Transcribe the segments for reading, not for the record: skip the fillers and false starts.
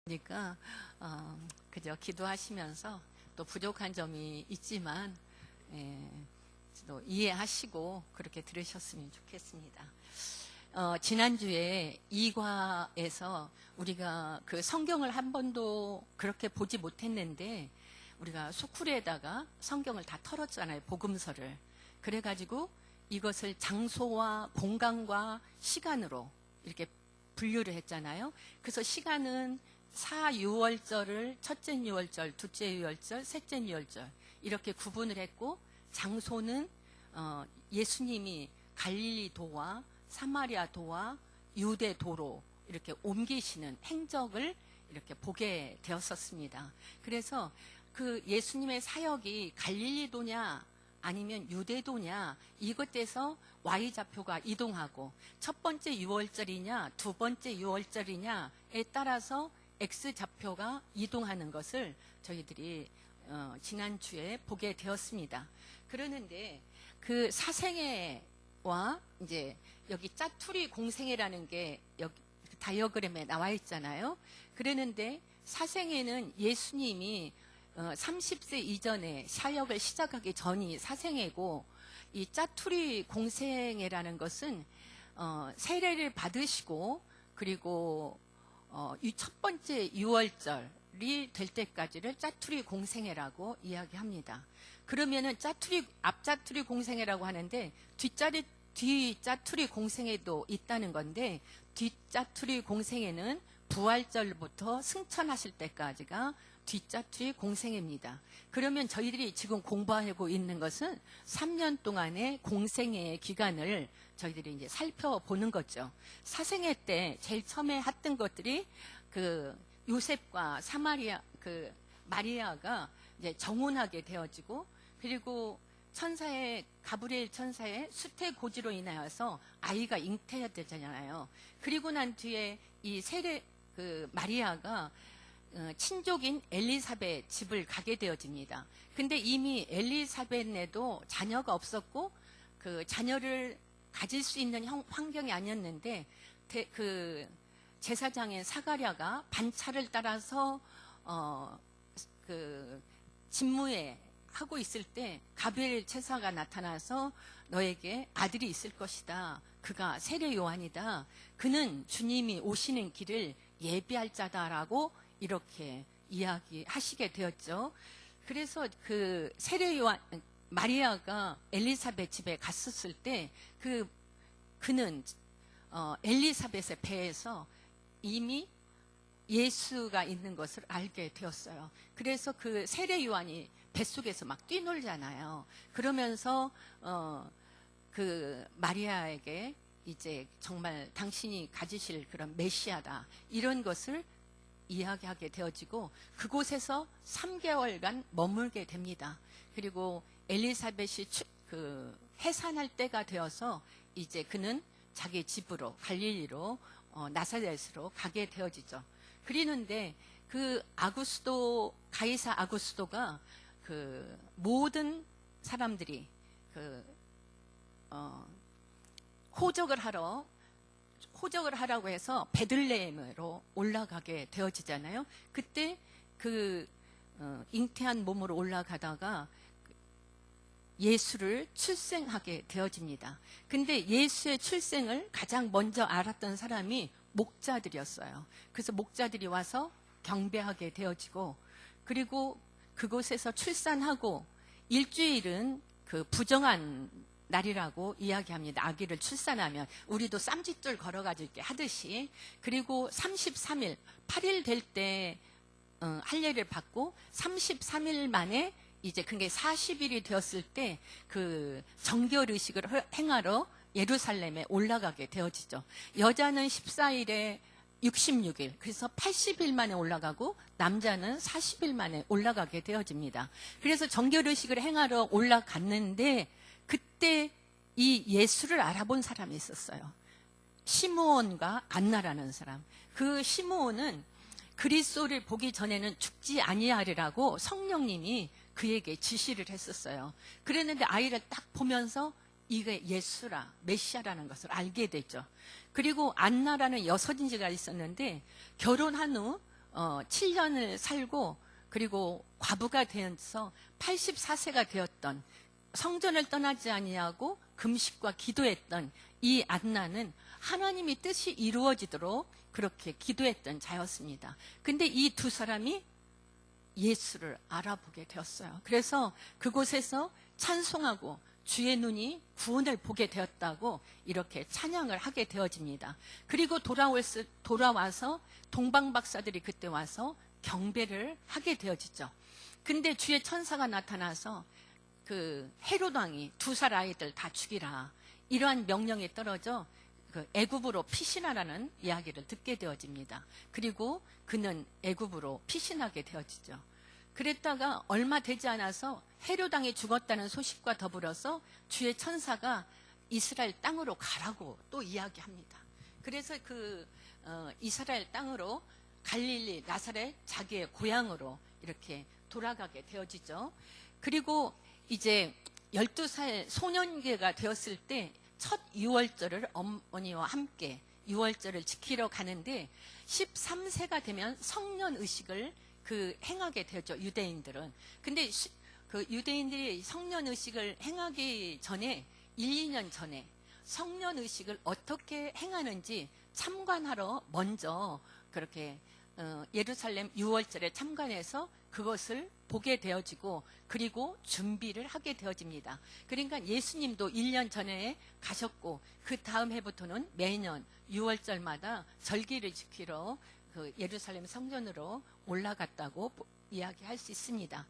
그러니까 그저 기도하시면서 또 부족한 점이 있지만 또 이해하시고 그렇게 들으셨으면 좋겠습니다. 지난주에 2과에서 우리가 그 성경을 한 번도 그렇게 보지 못했는데 우리가 수쿨에다가 성경을 다 털었잖아요. 복음서를. 그래가지고 이것을 장소와 공간과 시간으로 이렇게 분류를 했잖아요. 그래서 시간은 4유월절을 첫째 유월절, 둘째 유월절, 셋째 유월절 이렇게 구분을 했고, 장소는 예수님이 갈릴리도와 사마리아도와 유대도로 이렇게 옮기시는 행적을 이렇게 보게 되었었습니다. 그래서 그 예수님의 사역이 갈릴리도냐 아니면 유대도냐 이것에서 Y좌표가 이동하고, 첫 번째 유월절이냐 두 번째 유월절이냐에 따라서 X좌표가 이동하는 것을 저희들이 지난주에 보게 되었습니다. 그러는데 그 사생애와 이제 여기 짜투리 공생애라는 게 여기 다이어그램에 나와 있잖아요. 그러는데 사생애는 예수님이 30세 이전에 사역을 시작하기 전이 사생애고, 이 짜투리 공생애라는 것은 세례를 받으시고 그리고 첫 번째 유월절이 될 때까지를 짜투리 공생애라고 이야기합니다. 그러면은 앞짜투리 공생애라고 하는데 뒷짜투리 공생애도 있다는 건데, 뒷짜투리 공생애는 부활절부터 승천하실 때까지가 뒷짜투리 공생애입니다. 그러면 저희들이 지금 공부하고 있는 것은 3년 동안의 공생애의 기간을 저희들이 이제 살펴보는 거죠. 사생애 때 제일 처음에 했던 것들이 그 요셉과 마리아가 이제 정혼하게 되어지고, 그리고 가브리엘 천사의 수태고지로 인하여서 아이가 잉태해야 되잖아요. 그리고 난 뒤에 이 마리아가 친족인 엘리사벳 집을 가게 되어집니다. 근데 이미 엘리사벳에도 자녀가 없었고 그 자녀를 가질 수 있는 환경이 아니었는데, 그 제사장인 사가랴가 반차를 따라서 그 직무에 하고 있을 때 가브리엘 천사가 나타나서 너에게 아들이 있을 것이다. 그가 세례 요한이다. 그는 주님이 오시는 길을 예비할 자다라고 이렇게 이야기하시게 되었죠. 그래서 그 세례 요한 마리아가 엘리사벳 집에 갔었을 때 그는 엘리사벳의 배에서 이미 예수가 있는 것을 알게 되었어요. 그래서 그 세례 요한이 뱃속에서 막 뛰놀잖아요. 그러면서 그 마리아에게 이제 정말 당신이 가지실 그런 메시아다 이런 것을 이야기하게 되어지고, 그곳에서 3개월간 머물게 됩니다. 그리고 엘리사벳이 해산할 때가 되어서 이제 그는 자기 집으로 갈릴리로 나사렛으로 가게 되어지죠. 그러는데 그 가이사 아구스도가 그 모든 사람들이 호적을 하라고 해서 베들레헴으로 올라가게 되어지잖아요. 그때 그 잉태한 몸으로 올라가다가 예수를 출생하게 되어집니다. 근데 예수의 출생을 가장 먼저 알았던 사람이 목자들이었어요. 그래서 목자들이 와서 경배하게 되어지고, 그리고 그곳에서 출산하고 일주일은 그 부정한 날이라고 이야기합니다. 아기를 출산하면 우리도 쌈짓돌 걸어가지고 이렇게 하듯이. 그리고 33일, 8일 될 때 할례를 받고 33일 만에 이제 그게 40일이 되었을 때 그 정결 의식을 행하러 예루살렘에 올라가게 되어지죠. 여자는 14일에 66일, 그래서 80일 만에 올라가고 남자는 40일 만에 올라가게 되어집니다. 그래서 정결 의식을 행하러 올라갔는데 그때 이 예수를 알아본 사람이 있었어요. 시므온과 안나라는 사람. 그 시므온은 그리스도를 보기 전에는 죽지 아니하리라고 성령님이 그에게 지시를 했었어요. 그랬는데 아이를 딱 보면서 이게 예수라, 메시아라는 것을 알게 됐죠. 그리고 안나라는 여선지가 있었는데 결혼한 후 7년을 살고 그리고 과부가 되어서 84세가 되었던, 성전을 떠나지 아니하고 금식과 기도했던 이 안나는 하나님의 뜻이 이루어지도록 그렇게 기도했던 자였습니다. 근데 이 두 사람이 예수를 알아보게 되었어요. 그래서 그곳에서 찬송하고 주의 눈이 구원을 보게 되었다고 이렇게 찬양을 하게 되어집니다. 그리고 돌아와서 동방박사들이 그때 와서 경배를 하게 되어지죠. 근데 주의 천사가 나타나서 그 헤롯 왕이 두 살 아이들 다 죽이라, 이러한 명령이 떨어져 그 애굽으로 피신하라는 이야기를 듣게 되어집니다. 그리고 그는 애굽으로 피신하게 되어지죠. 그랬다가 얼마 되지 않아서 헤롯 왕이 죽었다는 소식과 더불어서 주의 천사가 이스라엘 땅으로 가라고 또 이야기합니다. 그래서 그 이스라엘 땅으로 갈릴리 나사렛 자기의 고향으로 이렇게 돌아가게 되어지죠. 그리고 이제 12살 소년기가 되었을 때 첫 유월절을 어머니와 함께 유월절을 지키러 가는데 13세가 되면 성년 의식을 행하게 되었죠, 유대인들은. 근데 그 유대인들이 성년 의식을 행하기 전에 1, 2년 전에 성년 의식을 어떻게 행하는지 참관하러 먼저 그렇게 예루살렘 유월절에 참관해서 그것을 보게 되어지고 그리고 준비를 하게 되어집니다. 그러니까 예수님도 1년 전에 가셨고 그 다음 해부터는 매년 유월절마다 절기를 지키러 그 예루살렘 성전으로 올라갔다고 이야기할 수 있습니다.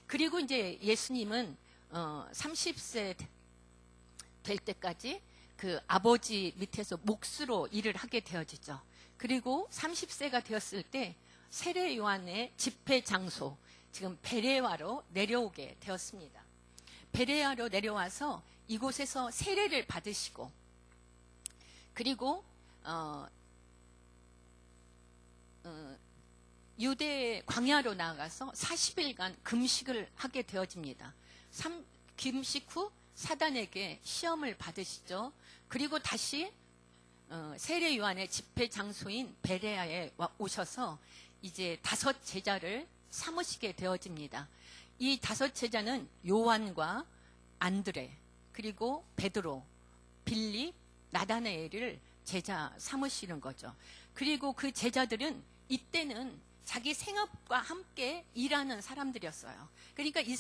그리고 이제 예수님은 30세 될 때까지 그 아버지 밑에서 몫으로 일을 하게 되어지죠. 그리고 30세가 되었을 때 세례 요한의 집회 장소, 지금 베레아로 내려오게 되었습니다. 베레아로 내려와서 이곳에서 세례를 받으시고 그리고 유대 광야로 나아가서 40일간 금식을 하게 되어집니다. 금식 후 사단에게 시험을 받으시죠. 그리고 다시 세례 요한의 집회 장소인 베레아에 오셔서 이제 5 제자를 삼으시게 되어집니다. 이 5 제자는 요한과 안드레, 그리고 베드로, 빌립, 나다나엘을 제자 삼으시는 거죠. 그리고 그 제자들은 이때는 자기 생업과 함께 일하는 사람들이었어요. 그러니까 이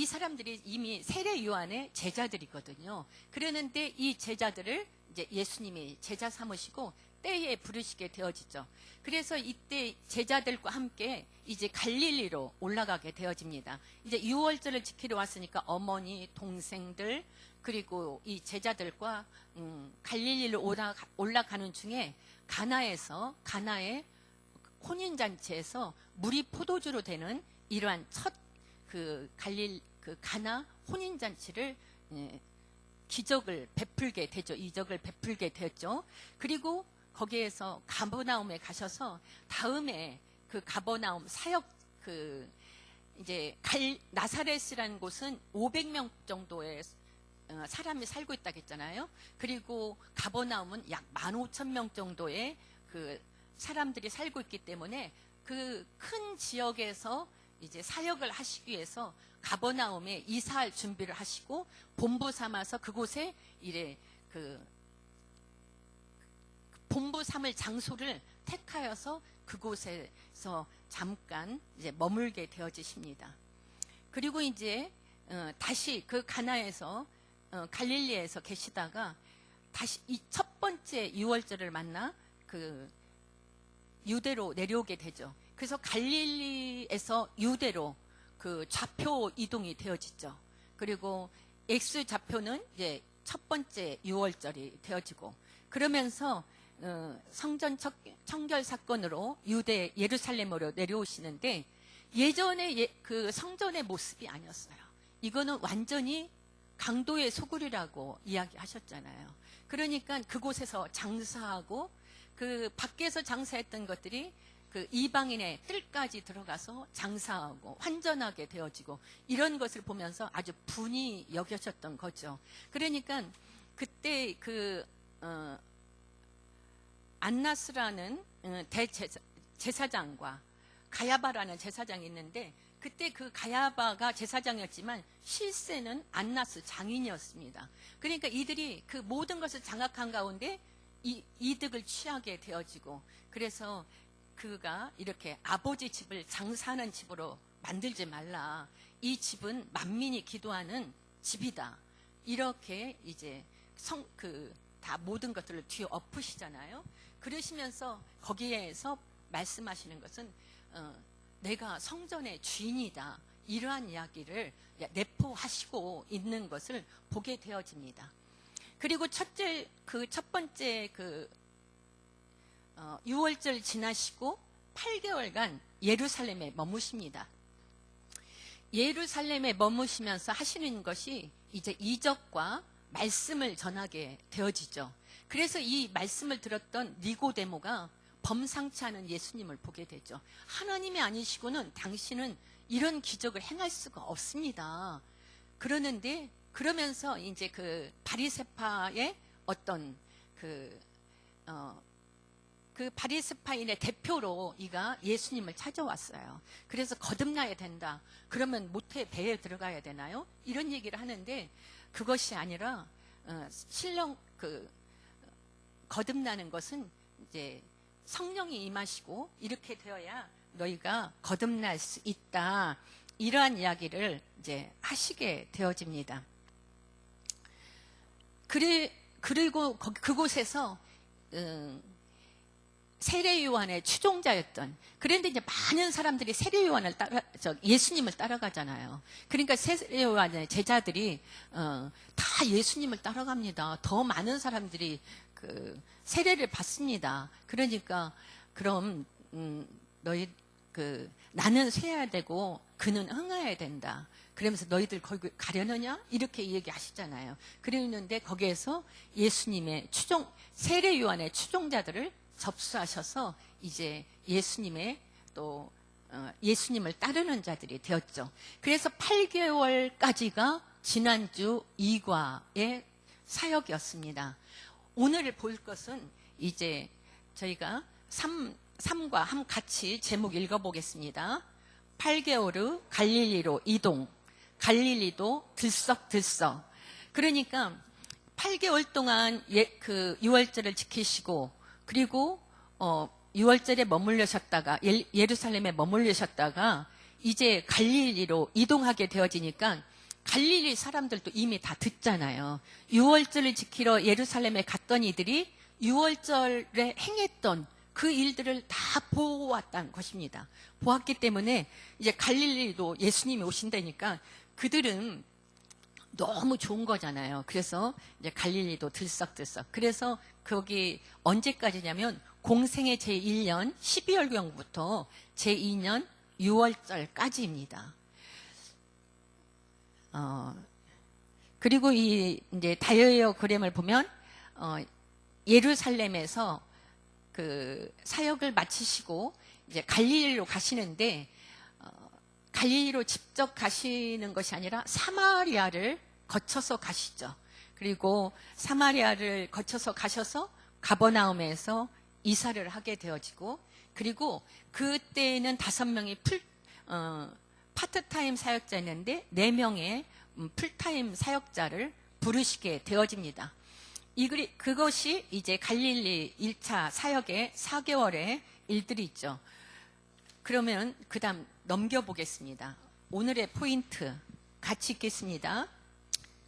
사람들이 이미 세례 요한의 제자들이거든요. 그러는데 이 제자들을 이제 예수님이 제자 삼으시고 때에 부르시게 되어지죠. 그래서 이때 제자들과 함께 이제 갈릴리로 올라가게 되어집니다. 이제 유월절을 지키러 왔으니까 어머니, 동생들, 그리고 이 제자들과 갈릴리로 올라가는 중에 가나의 혼인잔치에서 물이 포도주로 되는 이러한 첫 가나 혼인잔치를 기적을 베풀게 되죠. 이적을 베풀게 되었죠. 그리고 거기에서 가버나움에 가셔서 다음에 그 가버나움 사역 이제 나사렛이라는 곳은 500명 정도의 사람이 살고 있다고 했잖아요. 그리고 가버나움은 약 15,000명 정도의 그 사람들이 살고 있기 때문에 그 큰 지역에서 이제 사역을 하시기 위해서 가버나움에 이사할 준비를 하시고 본부 삼아서 그곳에 본부 삼을 장소를 택하여서 그곳에서 잠깐 이제 머물게 되어지십니다. 그리고 이제 다시 그 가나에서 갈릴리에서 계시다가 다시 이 첫 번째 유월절을 만나 그 유대로 내려오게 되죠. 그래서 갈릴리에서 유대로 그 좌표 이동이 되어지죠. 그리고 X 좌표는 이제 첫 번째 유월절이 되어지고 그러면서 성전 청결 사건으로 유대 예루살렘으로 내려오시는데 예전의 그 성전의 모습이 아니었어요. 이거는 완전히 강도의 소굴이라고 이야기하셨잖아요. 그러니까 그곳에서 장사하고 그 밖에서 장사했던 것들이 그 이방인의 뜰까지 들어가서 장사하고 환전하게 되어지고 이런 것을 보면서 아주 분이 여겨졌던 거죠. 그러니까 그때 안나스라는 제사장과 가야바라는 제사장이 있는데 그때 그 가야바가 제사장이었지만 실세는 안나스 장인이었습니다. 그러니까 이들이 그 모든 것을 장악한 가운데 이득을 취하게 되어지고, 그래서 그가 이렇게 아버지 집을 장사하는 집으로 만들지 말라. 이 집은 만민이 기도하는 집이다. 이렇게 이제 다 모든 것들을 뒤에 엎으시잖아요. 그러시면서 거기에서 말씀하시는 것은 내가 성전의 주인이다. 이러한 이야기를 내포하시고 있는 것을 보게 되어집니다. 그리고 첫 번째 6월절 지나시고 8개월간 예루살렘에 머무십니다. 예루살렘에 머무시면서 하시는 것이 이제 이적과 말씀을 전하게 되어지죠. 그래서 이 말씀을 들었던 니고데모가 범상치 않은 예수님을 보게 되죠. 하나님이 아니시고는 당신은 이런 기적을 행할 수가 없습니다. 그러면서 이제 그 바리새파의 어떤 그 바리새파인의 대표로 이가 예수님을 찾아왔어요. 그래서 거듭나야 된다. 그러면 모태 배에 들어가야 되나요? 이런 얘기를 하는데 그것이 아니라 거듭나는 것은 이제 성령이 임하시고 이렇게 되어야 너희가 거듭날 수 있다. 이러한 이야기를 이제 하시게 되어집니다. 그리고 그곳에서 세례 요한의 추종자였던, 그런데 이제 많은 사람들이 세례 요한을 예수님을 따라가잖아요. 그러니까 세례 요한의 제자들이 다 예수님을 따라갑니다. 더 많은 사람들이 세례를 받습니다. 그러니까 그럼 너희 나는 쇠야 되고 그는 흥해야 된다. 그러면서 너희들 거기 가려느냐? 이렇게 얘기하시잖아요. 그랬는데 거기에서 예수님의 세례 요한의 추종자들을 접수하셔서 이제 예수님을 따르는 자들이 되었죠. 그래서 8개월까지가 지난주 2과의 사역이었습니다. 오늘 볼 것은 이제 저희가 3과 함 같이 제목 읽어보겠습니다. 8개월 후 갈릴리로 이동, 갈릴리도 들썩들썩. 그러니까 8개월 동안 6월절을 지키시고, 그리고 6월절에 머물르셨다가 예루살렘에 머물르셨다가 이제 갈릴리로 이동하게 되어지니까 갈릴리 사람들도 이미 다 듣잖아요. 6월절을 지키러 예루살렘에 갔던 이들이 6월절에 행했던 그 일들을 다 보았다는 것입니다. 보았기 때문에 이제 갈릴리도 예수님이 오신다니까 그들은 너무 좋은 거잖아요. 그래서 이제 갈릴리도 들썩들썩. 그래서 거기 언제까지냐면 공생의 제1년 12월경부터 제2년 6월절까지입니다. 그리고 이제 다이어그램을 보면 예루살렘에서 그 사역을 마치시고 이제 갈릴리로 가시는데 갈릴리로 직접 가시는 것이 아니라 사마리아를 거쳐서 가시죠. 그리고 사마리아를 거쳐서 가셔서 가버나움에서 이사를 하게 되어지고, 그리고 그때는 5명이 파트타임 사역자였는데 4명의 풀타임 사역자를 부르시게 되어집니다. 그것이 이제 갈릴리 1차 사역의 4개월의 일들이 있죠. 그러면 그 다음 넘겨보겠습니다. 오늘의 포인트 같이 읽겠습니다.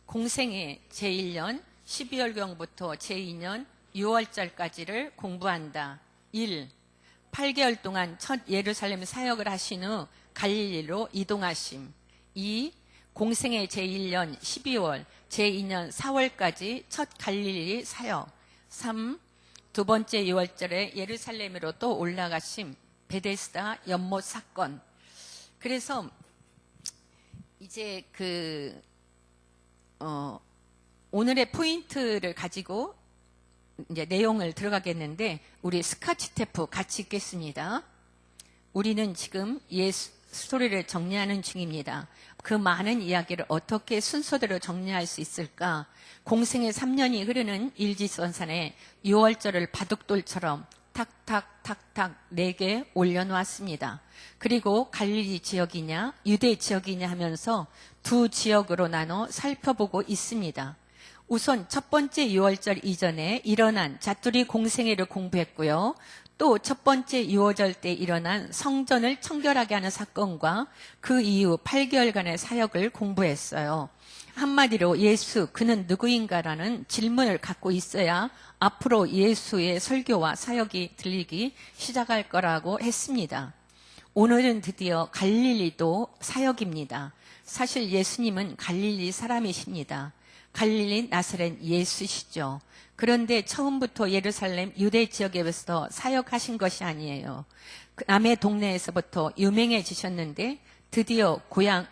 공생의 제1년 12월경부터 제2년 6월절까지를 공부한다. 1. 8개월 동안 첫 예루살렘 사역을 하신 후 갈릴리로 이동하심. 2. 공생의 제1년 12월, 제2년 4월까지 첫 갈릴리 사역. 3. 두 번째 6월절에 예루살렘으로 또 올라가심. 베데스다 연못 사건. 그래서 이제 오늘의 포인트를 가지고 이제 내용을 들어가겠는데, 우리 스카치테프 같이 읽겠습니다. 우리는 지금 예수 스토리를 정리하는 중입니다. 그 많은 이야기를 어떻게 순서대로 정리할 수 있을까? 공생의 3년이 흐르는 일지선산에 6월절을 바둑돌처럼 탁탁탁탁탁 4개 올려놓았습니다. 그리고 갈릴리 지역이냐 유대 지역이냐 하면서 두 지역으로 나눠 살펴보고 있습니다. 우선 첫 번째 유월절 이전에 일어난 자투리 공생애를 공부했고요. 또 첫 번째 유월절 때 일어난 성전을 청결하게 하는 사건과 그 이후 8개월간의 사역을 공부했어요. 한마디로 예수, 그는 누구인가라는 질문을 갖고 있어야 앞으로 예수의 설교와 사역이 들리기 시작할 거라고 했습니다. 오늘은 드디어 갈릴리도 사역입니다. 사실 예수님은 갈릴리 사람이십니다. 갈릴리 나사렛 예수시죠. 그런데 처음부터 예루살렘 유대 지역에서 사역하신 것이 아니에요. 남의 동네에서부터 유명해지셨는데 드디어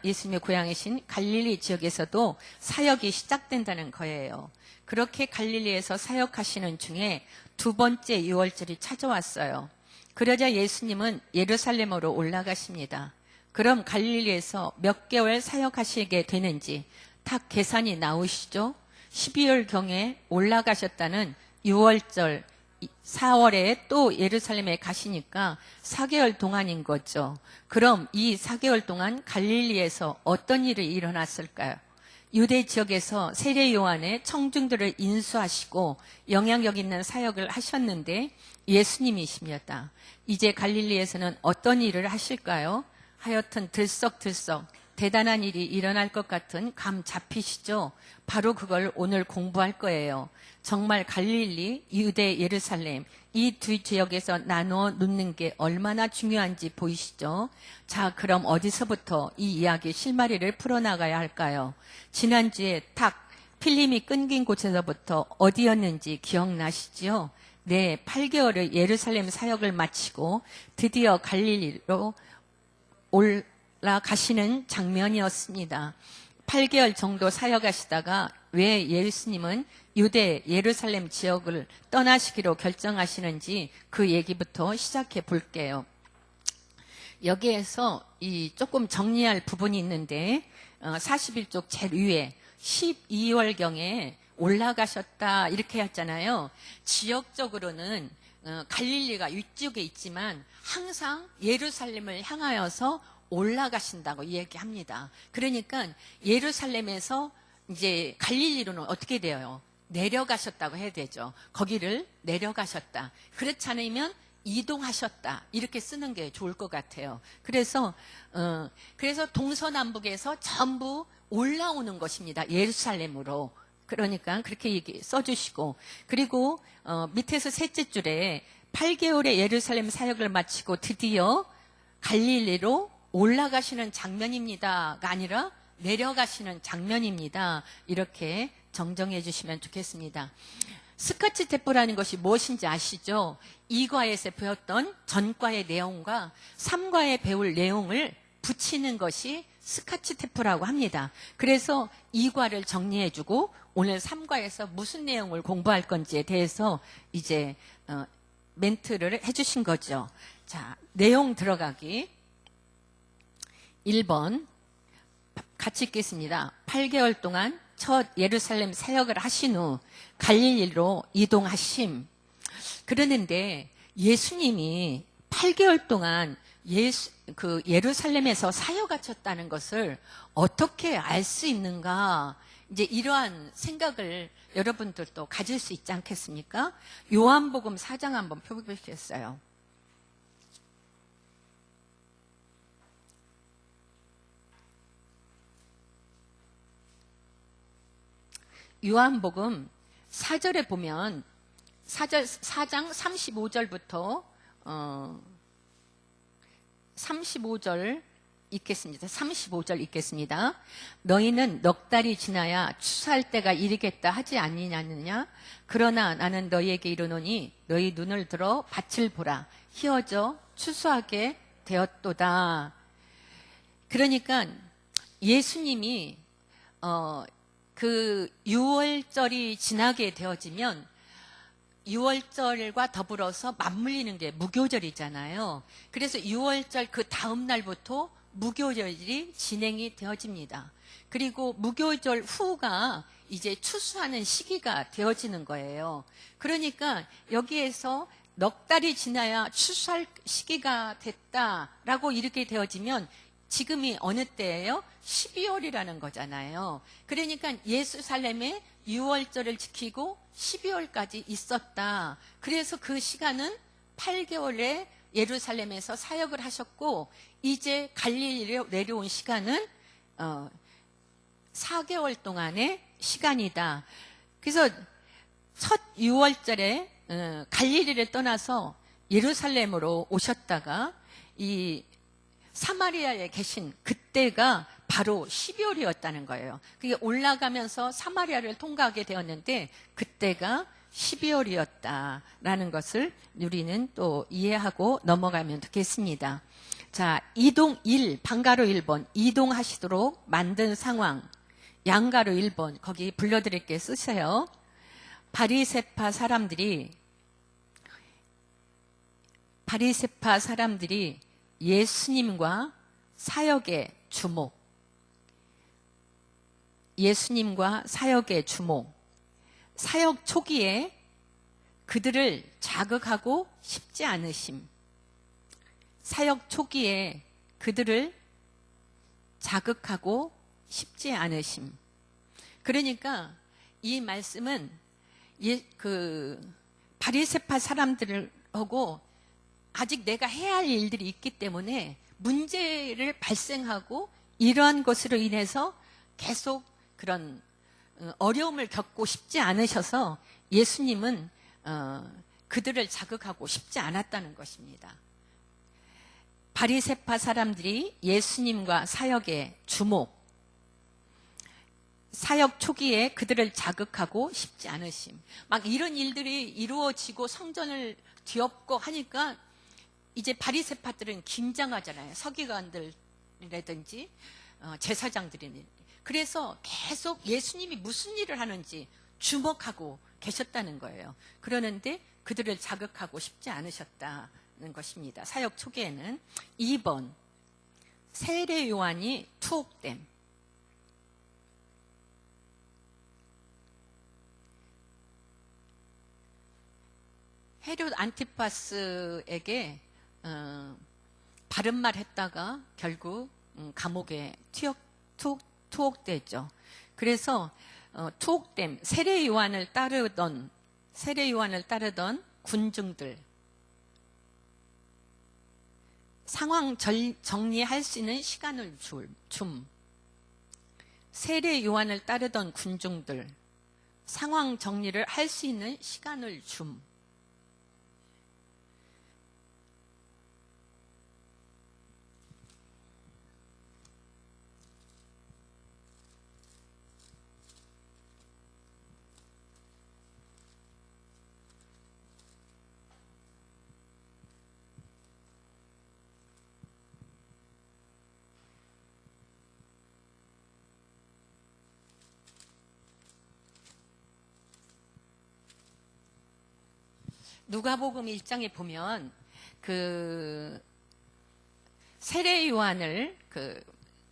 예수님의 고향이신 갈릴리 지역에서도 사역이 시작된다는 거예요. 그렇게 갈릴리에서 사역하시는 중에 두 번째 유월절이 찾아왔어요. 그러자 예수님은 예루살렘으로 올라가십니다. 그럼 갈릴리에서 몇 개월 사역하시게 되는지 딱 계산이 나오시죠? 12월경에 올라가셨다는 6월절 4월에 또 예루살렘에 가시니까 4개월 동안인 거죠. 그럼 이 4개월 동안 갈릴리에서 어떤 일이 일어났을까요? 유대 지역에서 세례 요한의 청중들을 인수하시고 영향력 있는 사역을 하셨는데 예수님이십니다. 이제 갈릴리에서는 어떤 일을 하실까요? 하여튼 들썩들썩 대단한 일이 일어날 것 같은 감 잡히시죠? 바로 그걸 오늘 공부할 거예요. 정말 갈릴리, 유대, 예루살렘 이 두 지역에서 나눠 놓는 게 얼마나 중요한지 보이시죠? 자, 그럼 어디서부터 이 이야기 실마리를 풀어나가야 할까요? 지난주에 탁 필름이 끊긴 곳에서부터 어디였는지 기억나시죠? 네, 8개월의 예루살렘 사역을 마치고 드디어 갈릴리로 올라가시는 장면이었습니다. 8개월 정도 사역하시다가 왜 예수님은 유대 예루살렘 지역을 떠나시기로 결정하시는지 그 얘기부터 시작해 볼게요. 여기에서 조금 정리할 부분이 있는데 41쪽 제일 위에 12월경에 올라가셨다 이렇게 했잖아요. 지역적으로는 갈릴리가 위쪽에 있지만 항상 예루살렘을 향하여서 올라가신다고 얘기합니다. 그러니까 예루살렘에서 이제 갈릴리로는 어떻게 돼요? 내려가셨다고 해야 되죠. 거기를 내려가셨다. 그렇지 않으면 이동하셨다. 이렇게 쓰는 게 좋을 것 같아요. 그래서 동서남북에서 전부 올라오는 것입니다. 예루살렘으로. 그러니까 그렇게 써주시고 그리고 밑에서 셋째 줄에 8개월의 예루살렘 사역을 마치고 드디어 갈릴리로 올라가시는 장면입니다가 아니라 내려가시는 장면입니다. 이렇게 정정해 주시면 좋겠습니다. 스카치 테프라는 것이 무엇인지 아시죠? 2과에서 배웠던 전과의 내용과 3과에 배울 내용을 붙이는 것이 스카치 테프라고 합니다. 그래서 2과를 정리해 주고 오늘 3과에서 무슨 내용을 공부할 건지에 대해서 이제 멘트를 해 주신 거죠. 자, 내용 들어가기. 1번 같이 읽겠습니다. 8개월 동안 첫 예루살렘 사역을 하신 후 갈릴리로 이동하심. 그러는데 예수님이 8개월 동안 예루살렘에서 사역하셨다는 것을 어떻게 알 수 있는가? 이제 이러한 생각을 여러분들도 가질 수 있지 않겠습니까? 요한복음 4장 한번 펴보시겠어요? 요한복음 4절에 보면 4장 35절부터 35절 읽겠습니다. 35절 읽겠습니다. 너희는 넉 달이 지나야 추수할 때가 이르겠다 하지 아니냐느냐? 그러나 나는 너희에게 이르노니 너희 눈을 들어 밭을 보라. 희어져 추수하게 되었도다. 그러니까 예수님이 그 6월절이 지나게 되어지면 6월절과 더불어서 맞물리는 게 무교절이잖아요. 그래서 6월절 그 다음 날부터 무교절이 진행이 되어집니다. 그리고 무교절 후가 이제 추수하는 시기가 되어지는 거예요. 그러니까 여기에서 넉 달이 지나야 추수할 시기가 됐다라고 이렇게 되어지면 지금이 어느 때예요? 12월이라는 거잖아요. 그러니까 예루살렘에 6월절을 지키고 12월까지 있었다. 그래서 그 시간은 8개월에 예루살렘에서 사역을 하셨고, 이제 갈릴리로 내려온 시간은 4개월 동안의 시간이다. 그래서 첫 6월절에 갈릴리를 떠나서 예루살렘으로 오셨다가 이 사마리아에 계신 그때가 바로 12월이었다는 거예요. 그게 올라가면서 사마리아를 통과하게 되었는데 그때가 12월이었다라는 것을 우리는 또 이해하고 넘어가면 되겠습니다. 자, 이동 1, 방가로 1번 이동하시도록 만든 상황. 양가로 1번 거기 불러드릴게 쓰세요. 바리새파 사람들이 예수님과 사역의 주목. 예수님과 사역의 주목. 사역 초기에 그들을 자극하고 싶지 않으심. 사역 초기에 그들을 자극하고 쉽지 않으심. 그러니까 이 말씀은 바리새파 사람들하고 아직 내가 해야 할 일들이 있기 때문에 문제를 발생하고 이러한 것으로 인해서 계속 그런 어려움을 겪고 싶지 않으셔서 예수님은 그들을 자극하고 싶지 않았다는 것입니다. 바리새파 사람들이 예수님과 사역의 주목, 사역 초기에 그들을 자극하고 싶지 않으심. 막 이런 일들이 이루어지고 성전을 뒤엎고 하니까 이제 바리새파들은 긴장하잖아요. 서기관들이라든지 제사장들이. 그래서 계속 예수님이 무슨 일을 하는지 주목하고 계셨다는 거예요. 그러는데 그들을 자극하고 싶지 않으셨다는 것입니다. 사역 초기에는. 2번, 세례 요한이 투옥됨. 헤롯 안티파스에게 바른 말 했다가 결국 감옥에 투옥됐죠. 그래서 투옥됨, 세례 요한을 따르던 군중들, 상황 정리할 수 있는 시간을 줌. 세례 요한을 따르던 군중들, 상황 정리를 할 수 있는 시간을 줌. 누가복음 1장에 보면 그 세례 요한을 그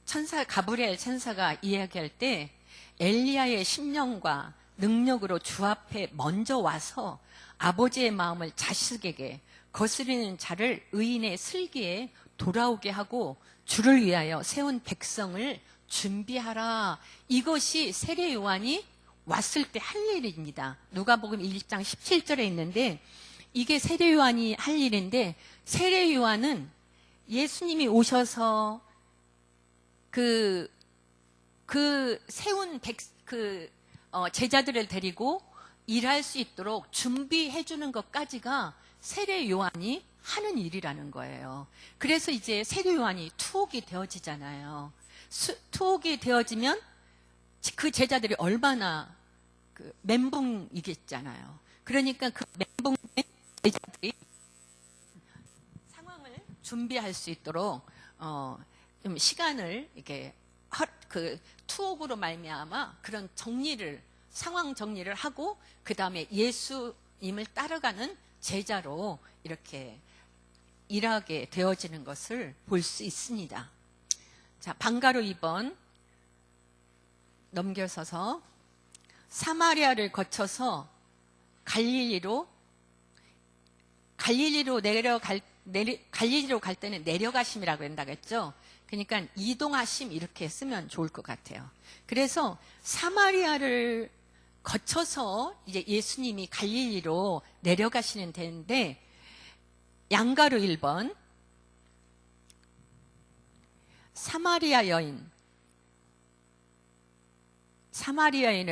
천사 가브리엘 천사가 이야기할 때 엘리야의 심령과 능력으로 주 앞에 먼저 와서 아버지의 마음을 자식에게 거스리는 자를 의인의 슬기에 돌아오게 하고 주를 위하여 세운 백성을 준비하라. 이것이 세례 요한이 왔을 때 할 일입니다. 누가복음 1장 17절에 있는데 이게 세례 요한이 할 일인데, 세례 요한은 예수님이 오셔서 세운 제자들을 데리고 일할 수 있도록 준비해 주는 것까지가 세례 요한이 하는 일이라는 거예요. 그래서 이제 세례 요한이 투옥이 되어지잖아요. 투옥이 되어지면 그 제자들이 얼마나 멘붕이겠잖아요. 그러니까 그 멘붕의 제자들이 상황을 준비할 수 있도록 좀 시간을 이렇게 투옥으로 말미암아 그런 상황 정리를 하고 그 다음에 예수님을 따라가는 제자로 이렇게 일하게 되어지는 것을 볼 수 있습니다. 자, 방가로 2번 넘겨서서 사마리아를 거쳐서 갈릴리로 갈릴리로 갈 때는 내려가심이라고 한다고 했죠. 그러니까 이동하심 이렇게 쓰면 좋을 것 같아요. 그래서 사마리아를 거쳐서 이제 예수님이 갈릴리로 내려가시는 데인데, 양가로 1번 사마리아 여인을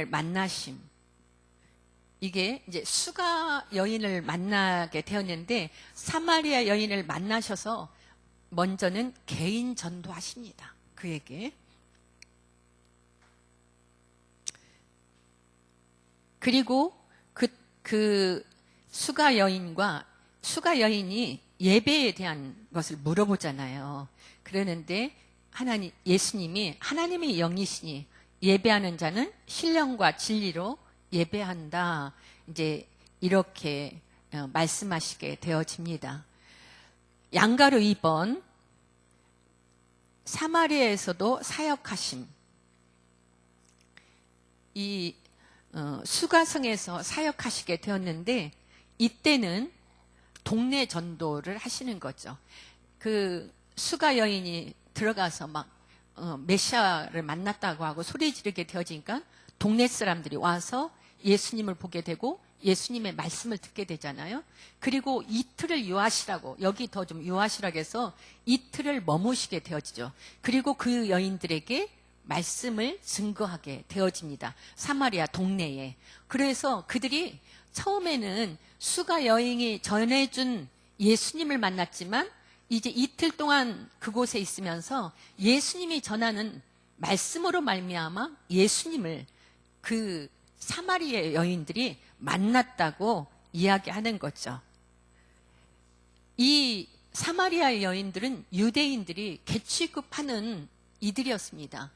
만나심. 이게 이제 수가 여인을 만나게 되었는데, 사마리아 여인을 만나셔서 먼저는 개인 전도하십니다. 그에게. 그리고 그 수가 여인이 예배에 대한 것을 물어보잖아요. 그러는데 예수님이 하나님의 영이시니 예배하는 자는 신령과 진리로 예배한다. 이제 이렇게 말씀하시게 되어집니다. 양가로 2번 사마리아에서도 사역하심. 이 수가성에서 사역하시게 되었는데, 이때는 동네 전도를 하시는 거죠. 그 수가 여인이 들어가서 막 메시아를 만났다고 하고 소리 지르게 되어지니까 동네 사람들이 와서 예수님을 보게 되고 예수님의 말씀을 듣게 되잖아요. 그리고 이틀을 유하시라고, 여기 더 좀 유하시라고 해서 이틀을 머무시게 되어지죠. 그리고 그 여인들에게 말씀을 증거하게 되어집니다. 사마리아 동네에. 그래서 그들이 처음에는 수가 여인이 전해준 예수님을 만났지만, 이제 이틀 동안 그곳에 있으면서 예수님이 전하는 말씀으로 말미암아 예수님을 그 사마리아 여인들이 만났다고 이야기하는 거죠. 이 사마리아 여인들은 유대인들이 개취급하는 이들이었습니다.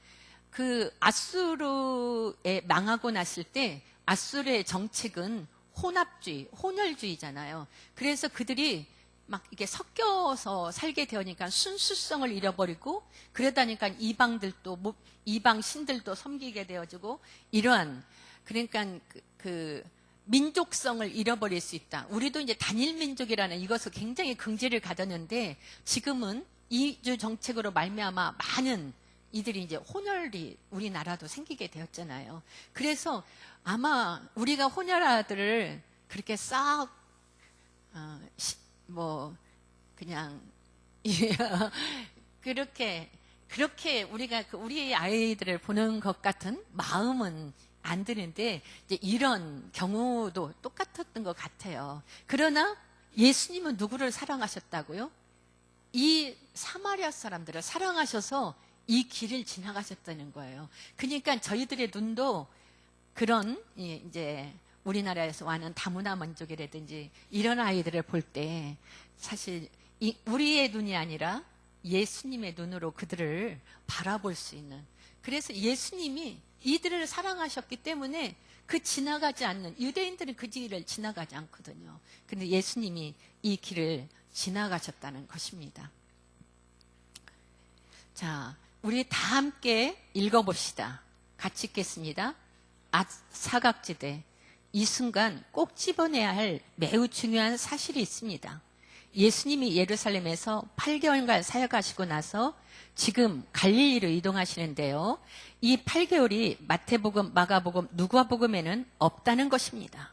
그 아수르에 망하고 났을 때 아수르의 정책은 혼합주의, 혼혈주의잖아요. 그래서 그들이 막 이게 섞여서 살게 되니까 순수성을 잃어버리고, 그러다니까 이방 신들도 섬기게 되어지고, 이러한, 그러니까 그 민족성을 잃어버릴 수 있다. 우리도 이제 단일 민족이라는 이것을 굉장히 긍지를 가졌는데, 지금은 이주 정책으로 말미암아 많은 이들이 이제 혼혈이 우리나라도 생기게 되었잖아요. 그래서 아마 우리가 혼혈아들을 그렇게 싹 그냥 그렇게 우리가 우리 아이들을 보는 것 같은 마음은 안 드는데, 이제 이런 경우도 똑같았던 것 같아요. 그러나 예수님은 누구를 사랑하셨다고요? 이 사마리아 사람들을 사랑하셔서 이 길을 지나가셨다는 거예요. 그러니까 저희들의 눈도 그런 이제 우리나라에서 와는 다문화 민족이라든지 이런 아이들을 볼 때 사실 우리의 눈이 아니라 예수님의 눈으로 그들을 바라볼 수 있는, 그래서 예수님이 이들을 사랑하셨기 때문에 그 지나가지 않는, 유대인들은 그 길을 지나가지 않거든요. 근데 예수님이 이 길을 지나가셨다는 것입니다. 자, 우리 다 함께 읽어봅시다. 같이 읽겠습니다. 사각지대. 이 순간 꼭 집어내야 할 매우 중요한 사실이 있습니다. 예수님이 예루살렘에서 8개월간 사역하시고 나서 지금 갈릴리로 이동하시는데요. 이 8개월이 마태복음, 마가복음, 누가복음에는 없다는 것입니다.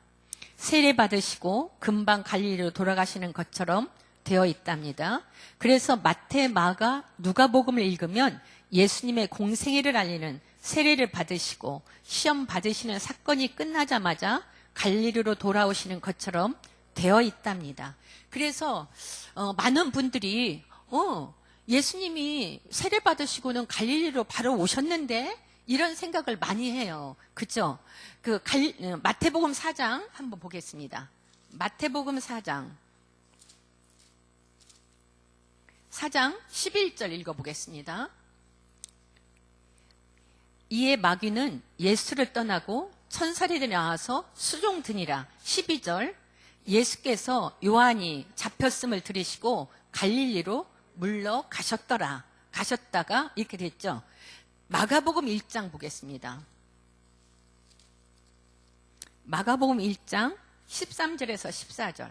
세례 받으시고 금방 갈릴리로 돌아가시는 것처럼 되어 있답니다. 그래서 마태, 마가, 누가복음을 읽으면 예수님의 공생애를 알리는 세례를 받으시고 시험 받으시는 사건이 끝나자마자 갈릴리로 돌아오시는 것처럼 되어 있답니다. 그래서 많은 분들이 예수님이 세례 받으시고는 갈릴리로 바로 오셨는데 이런 생각을 많이 해요. 그렇죠? 마태복음 4장 한번 보겠습니다. 마태복음 4장 11절 읽어보겠습니다. 이에 마귀는 예수를 떠나고 천사들이 나와서 수종드니라. 12절 예수께서 요한이 잡혔음을 들으시고 갈릴리로 가셨다가 이렇게 됐죠. 마가복음 1장 보겠습니다. 마가복음 1장 13절에서 14절.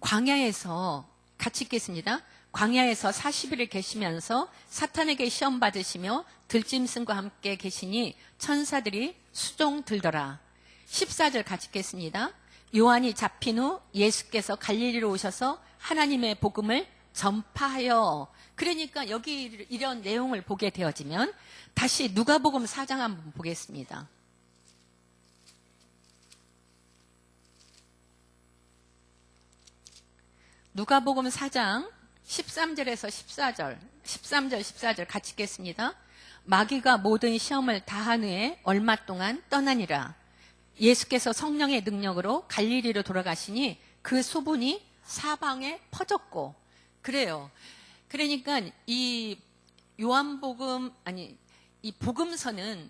광야에서 같이 읽겠습니다. 광야에서 40일을 계시면서 사탄에게 시험 받으시며 들짐승과 함께 계시니 천사들이 수종 들더라. 14절 같이 읽겠습니다. 요한이 잡힌 후 예수께서 갈릴리로 오셔서 하나님의 복음을 전파하여. 그러니까 여기 이런 내용을 보게 되어지면 다시 누가복음 4장 한번 보겠습니다. 누가복음 4장 13절에서 14절, 13절, 14절 같이 읽겠습니다. 마귀가 모든 시험을 다한 후에 얼마 동안 떠나니라. 예수께서 성령의 능력으로 갈릴리로 돌아가시니 그 소문이 사방에 퍼졌고. 그래요. 그러니까 이 요한복음, 이 복음서는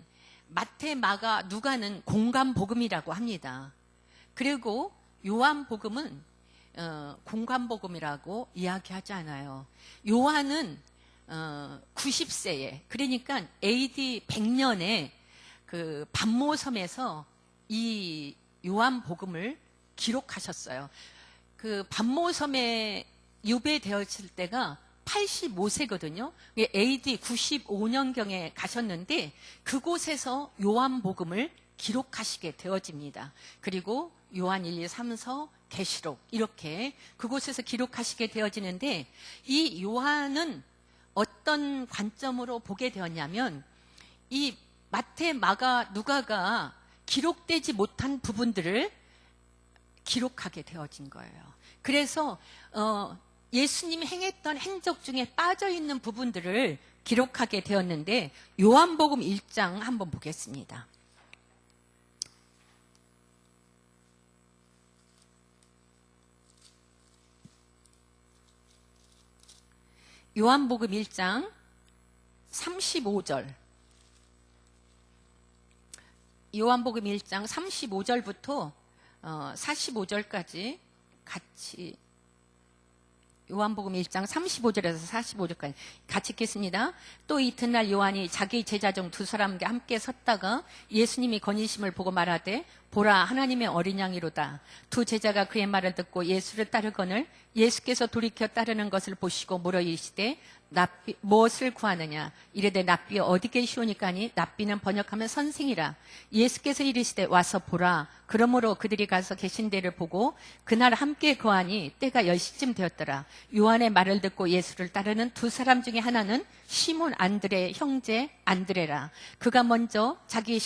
마태, 마가, 누가는 공감 복음이라고 합니다. 그리고 요한복음은 공감복음이라고 이야기하지 않아요. 요한은 90세에, 그러니까 AD 100년에 그 반모섬에서 이 요한복음을 기록하셨어요. 그 반모섬에 유배되었을 때가 85세거든요. AD 95년경에 가셨는데 그곳에서 요한복음을 기록하시게 되어집니다. 그리고 요한 1, 2, 3서, 계시록 이렇게 그곳에서 기록하시게 되어지는데 이 요한은 어떤 관점으로 보게 되었냐면 이 마태, 마가, 누가가 기록되지 못한 부분들을 기록하게 되어진 거예요. 그래서 예수님이 행했던 행적 중에 빠져있는 부분들을 기록하게 되었는데 요한복음 1장 한번 보겠습니다. 요한복음 1장 35절. 요한복음 1장 35절부터 45절까지 같이, 요한복음 1장 35절에서 45절까지 같이 읽겠습니다. 또 이튿날 요한이 자기 제자 중 두 사람과 함께 섰다가 예수님이 거니심을 보고 말하되 보라 하나님의 어린 양이로다. 두 제자가 그의 말을 듣고 예수를 따르거늘 예수께서 돌이켜 따르는 것을 보시고 물어 이르시되 납비 무엇을 구하느냐. 이르되 납비 어디 계시오니까니 납비는 번역하면 선생이라. 예수께서 이르시되 와서 보라. 그러므로 그들이 가서 계신 데를 보고 그날 함께 거하니 때가 10시쯤 되었더라. 요한의 말을 듣고 예수를 따르는 두 사람 중에 하나는 시몬 안드레 형제 안드레라. 그가 먼저 자기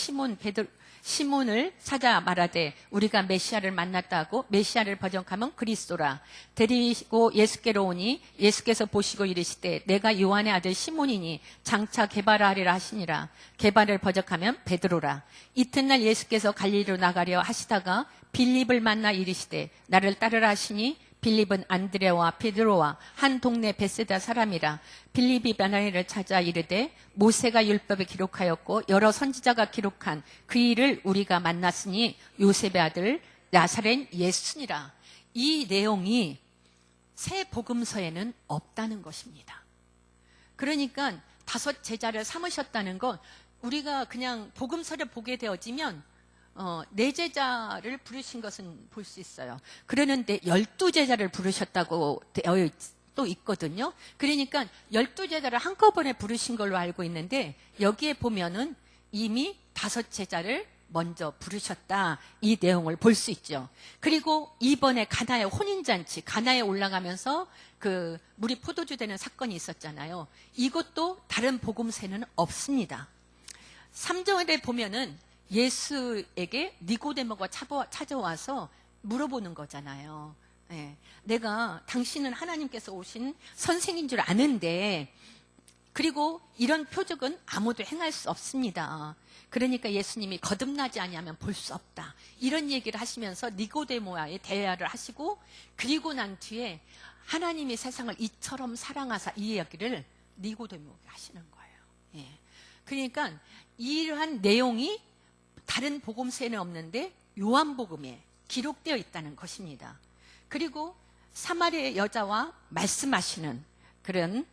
시몬을 찾아 말하되 우리가 메시아를 만났다 하고 메시아를 번역하면 그리스도라. 데리고 예수께로 오니 예수께서 보시고 이르시되 내가 요한의 아들 시몬이니 장차 게바라하리라 하시니라. 게바를 번역하면 베드로라. 이튿날 예수께서 갈릴리로 나가려 하시다가 빌립을 만나 이르시되 나를 따르라 하시니 빌립은 안드레와 베드로와 한 동네 베세다 사람이라. 빌립이 나사렛을 찾아 이르되 모세가 율법에 기록하였고 여러 선지자가 기록한 그 일을 우리가 만났으니 요셉의 아들 나사렛 예수니라. 이 내용이 새 복음서에는 없다는 것입니다. 그러니까 5 제자를 삼으셨다는 건 우리가 그냥 복음서를 보게 되어지면 4제자를 부르신 것은 볼 수 있어요. 그러는데 12제자를 부르셨다고 되어 또 있거든요. 그러니까 12제자를 한꺼번에 부르신 걸로 알고 있는데 여기에 보면은 이미 5제자를 먼저 부르셨다. 이 내용을 볼 수 있죠. 그리고 이번에 가나의 혼인잔치, 가나에 올라가면서 그 물이 포도주 되는 사건이 있었잖아요. 이것도 다른 복음서에는 없습니다. 3절에 보면은 예수에게 니고데모가 찾아와서 물어보는 거잖아요. 네. 내가 당신은 하나님께서 오신 선생인 줄 아는데 그리고 이런 표적은 아무도 행할 수 없습니다. 그러니까 예수님이 거듭나지 아니하면 볼 수 없다. 이런 얘기를 하시면서 니고데모와의 대화를 하시고 그리고 난 뒤에 하나님이 세상을 이처럼 사랑하사 이 이야기를 니고데모에게 하시는 거예요. 예. 그러니까 이러한 내용이 다른 복음서에는 없는데 요한복음에 기록되어 있다는 것입니다. 그리고 사마리아 여자와 말씀하시는 그런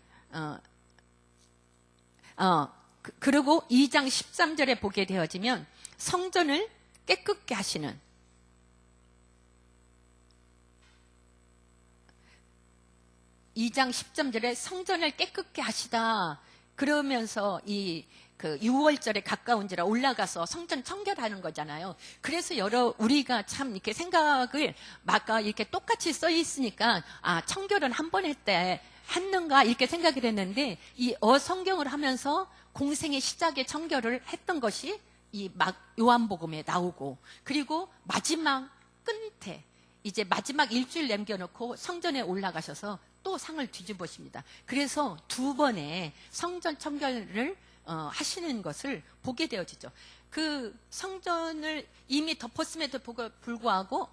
그리고 2장 13절에 보게 되어지면 성전을 깨끗게 하시는 2장 10절에 성전을 깨끗게 하시다. 그러면서 그 6월절에 가까운지라 올라가서 성전 청결하는 거잖아요. 그래서 우리가 참 이렇게 생각을 막아 이렇게 똑같이 써 있으니까 청결은 한 번 했는가 이렇게 생각을 했는데 이 성경을 하면서 공생의 시작에 청결을 했던 것이 이 요한복음에 나오고 그리고 마지막 끝에 이제 마지막 일주일 남겨놓고 성전에 올라가셔서 또 상을 뒤집으십니다. 그래서 두 번의 성전 청결을 하시는 것을 보게 되어지죠. 그 성전을 이미 덮었음에도 불구하고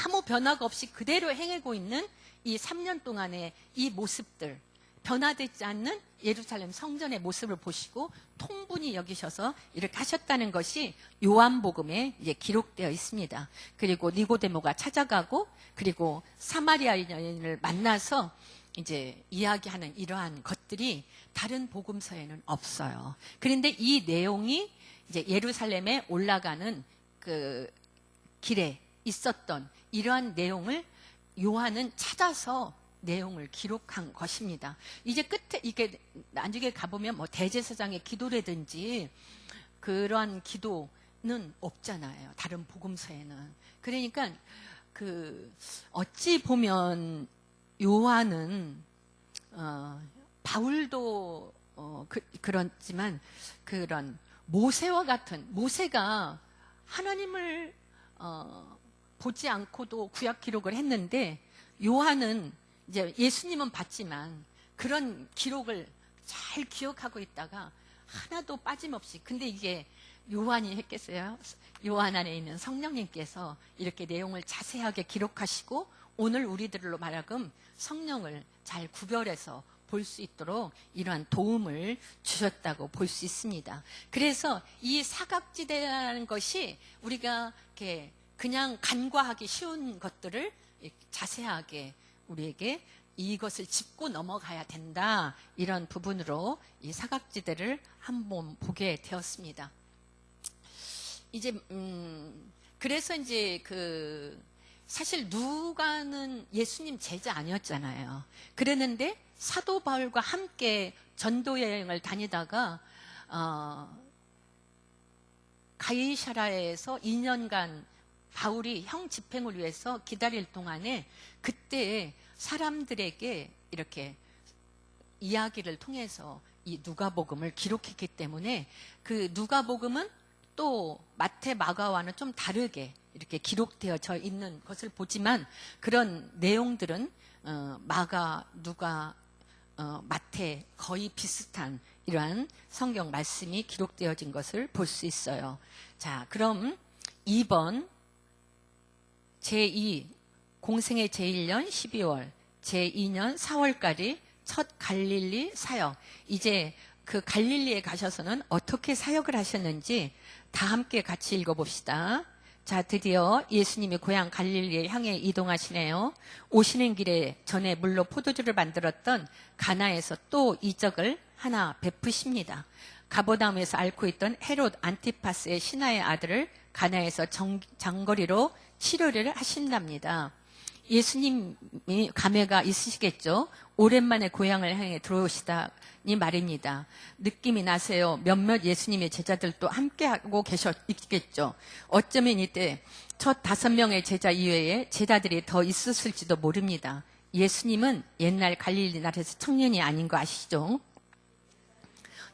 아무 변화가 없이 그대로 행하고 있는 이 3년 동안의 이 모습들, 변화되지 않는 예루살렘 성전의 모습을 보시고 통분히 여기셔서 이렇게 하셨다는 것이 요한복음에 이제 기록되어 있습니다. 그리고 니고데모가 찾아가고 그리고 사마리아 여인을 만나서 이제 이야기하는 이러한 것들이 다른 복음서에는 없어요. 그런데 이 내용이 이제 예루살렘에 올라가는 그 길에 있었던 이러한 내용을 요한은 찾아서 내용을 기록한 것입니다. 이제 끝에 이게 나중에 가보면 뭐 대제사장의 기도라든지 그러한 기도는 없잖아요. 다른 복음서에는. 그러니까 어찌 보면 요한은 바울도 그렇지만 그런 모세와 같은 모세가 하나님을 보지 않고도 구약 기록을 했는데 요한은 이제 예수님은 봤지만 그런 기록을 잘 기억하고 있다가 하나도 빠짐없이 근데 이게 요한이 했겠어요? 요한 안에 있는 성령님께서 이렇게 내용을 자세하게 기록하시고 오늘 우리들로 말하금 성령을 잘 구별해서 볼 수 있도록 이러한 도움을 주셨다고 볼 수 있습니다. 그래서 이 사각지대라는 것이 우리가 이렇게 그냥 간과하기 쉬운 것들을 자세하게 우리에게 이것을 짚고 넘어가야 된다. 이런 부분으로 이 사각지대를 한번 보게 되었습니다. 이제 그래서 이제 사실 누가는 예수님 제자 아니었잖아요. 그랬는데 사도 바울과 함께 전도 여행을 다니다가 가이사라에서 2년간 바울이 형 집행을 위해서 기다릴 동안에 그때 사람들에게 이렇게 이야기를 통해서 이 누가복음을 기록했기 때문에 그 누가복음은 또 마태, 마가와는 좀 다르게 이렇게 기록되어져 있는 것을 보지만 그런 내용들은 마가, 누가, 마태 거의 비슷한 이러한 성경 말씀이 기록되어진 것을 볼 수 있어요. 자, 그럼 2번 제2 공생의 제1년 12월 제2년 4월까지 첫 갈릴리 사역. 이제 그 갈릴리에 가셔서는 어떻게 사역을 하셨는지 다 함께 같이 읽어봅시다. 자, 드디어 예수님이 고향 갈릴리에 향해 이동하시네요. 오시는 길에 전에 물로 포도주를 만들었던 가나에서 또 이적을 하나 베푸십니다. 가버나움에서 앓고 있던 헤롯 안티파스의 신하의 아들을 가나에서 장거리로 치료를 하신답니다. 예수님이 감회가 있으시겠죠. 오랜만에 고향을 향해 들어오시다니 말입니다. 느낌이 나세요. 몇몇 예수님의 제자들도 함께하고 계셨겠죠. 어쩌면 이때 첫 5명의 제자 이외에 제자들이 더 있었을지도 모릅니다. 예수님은 옛날 갈릴리 나라에서 청년이 아닌 거 아시죠?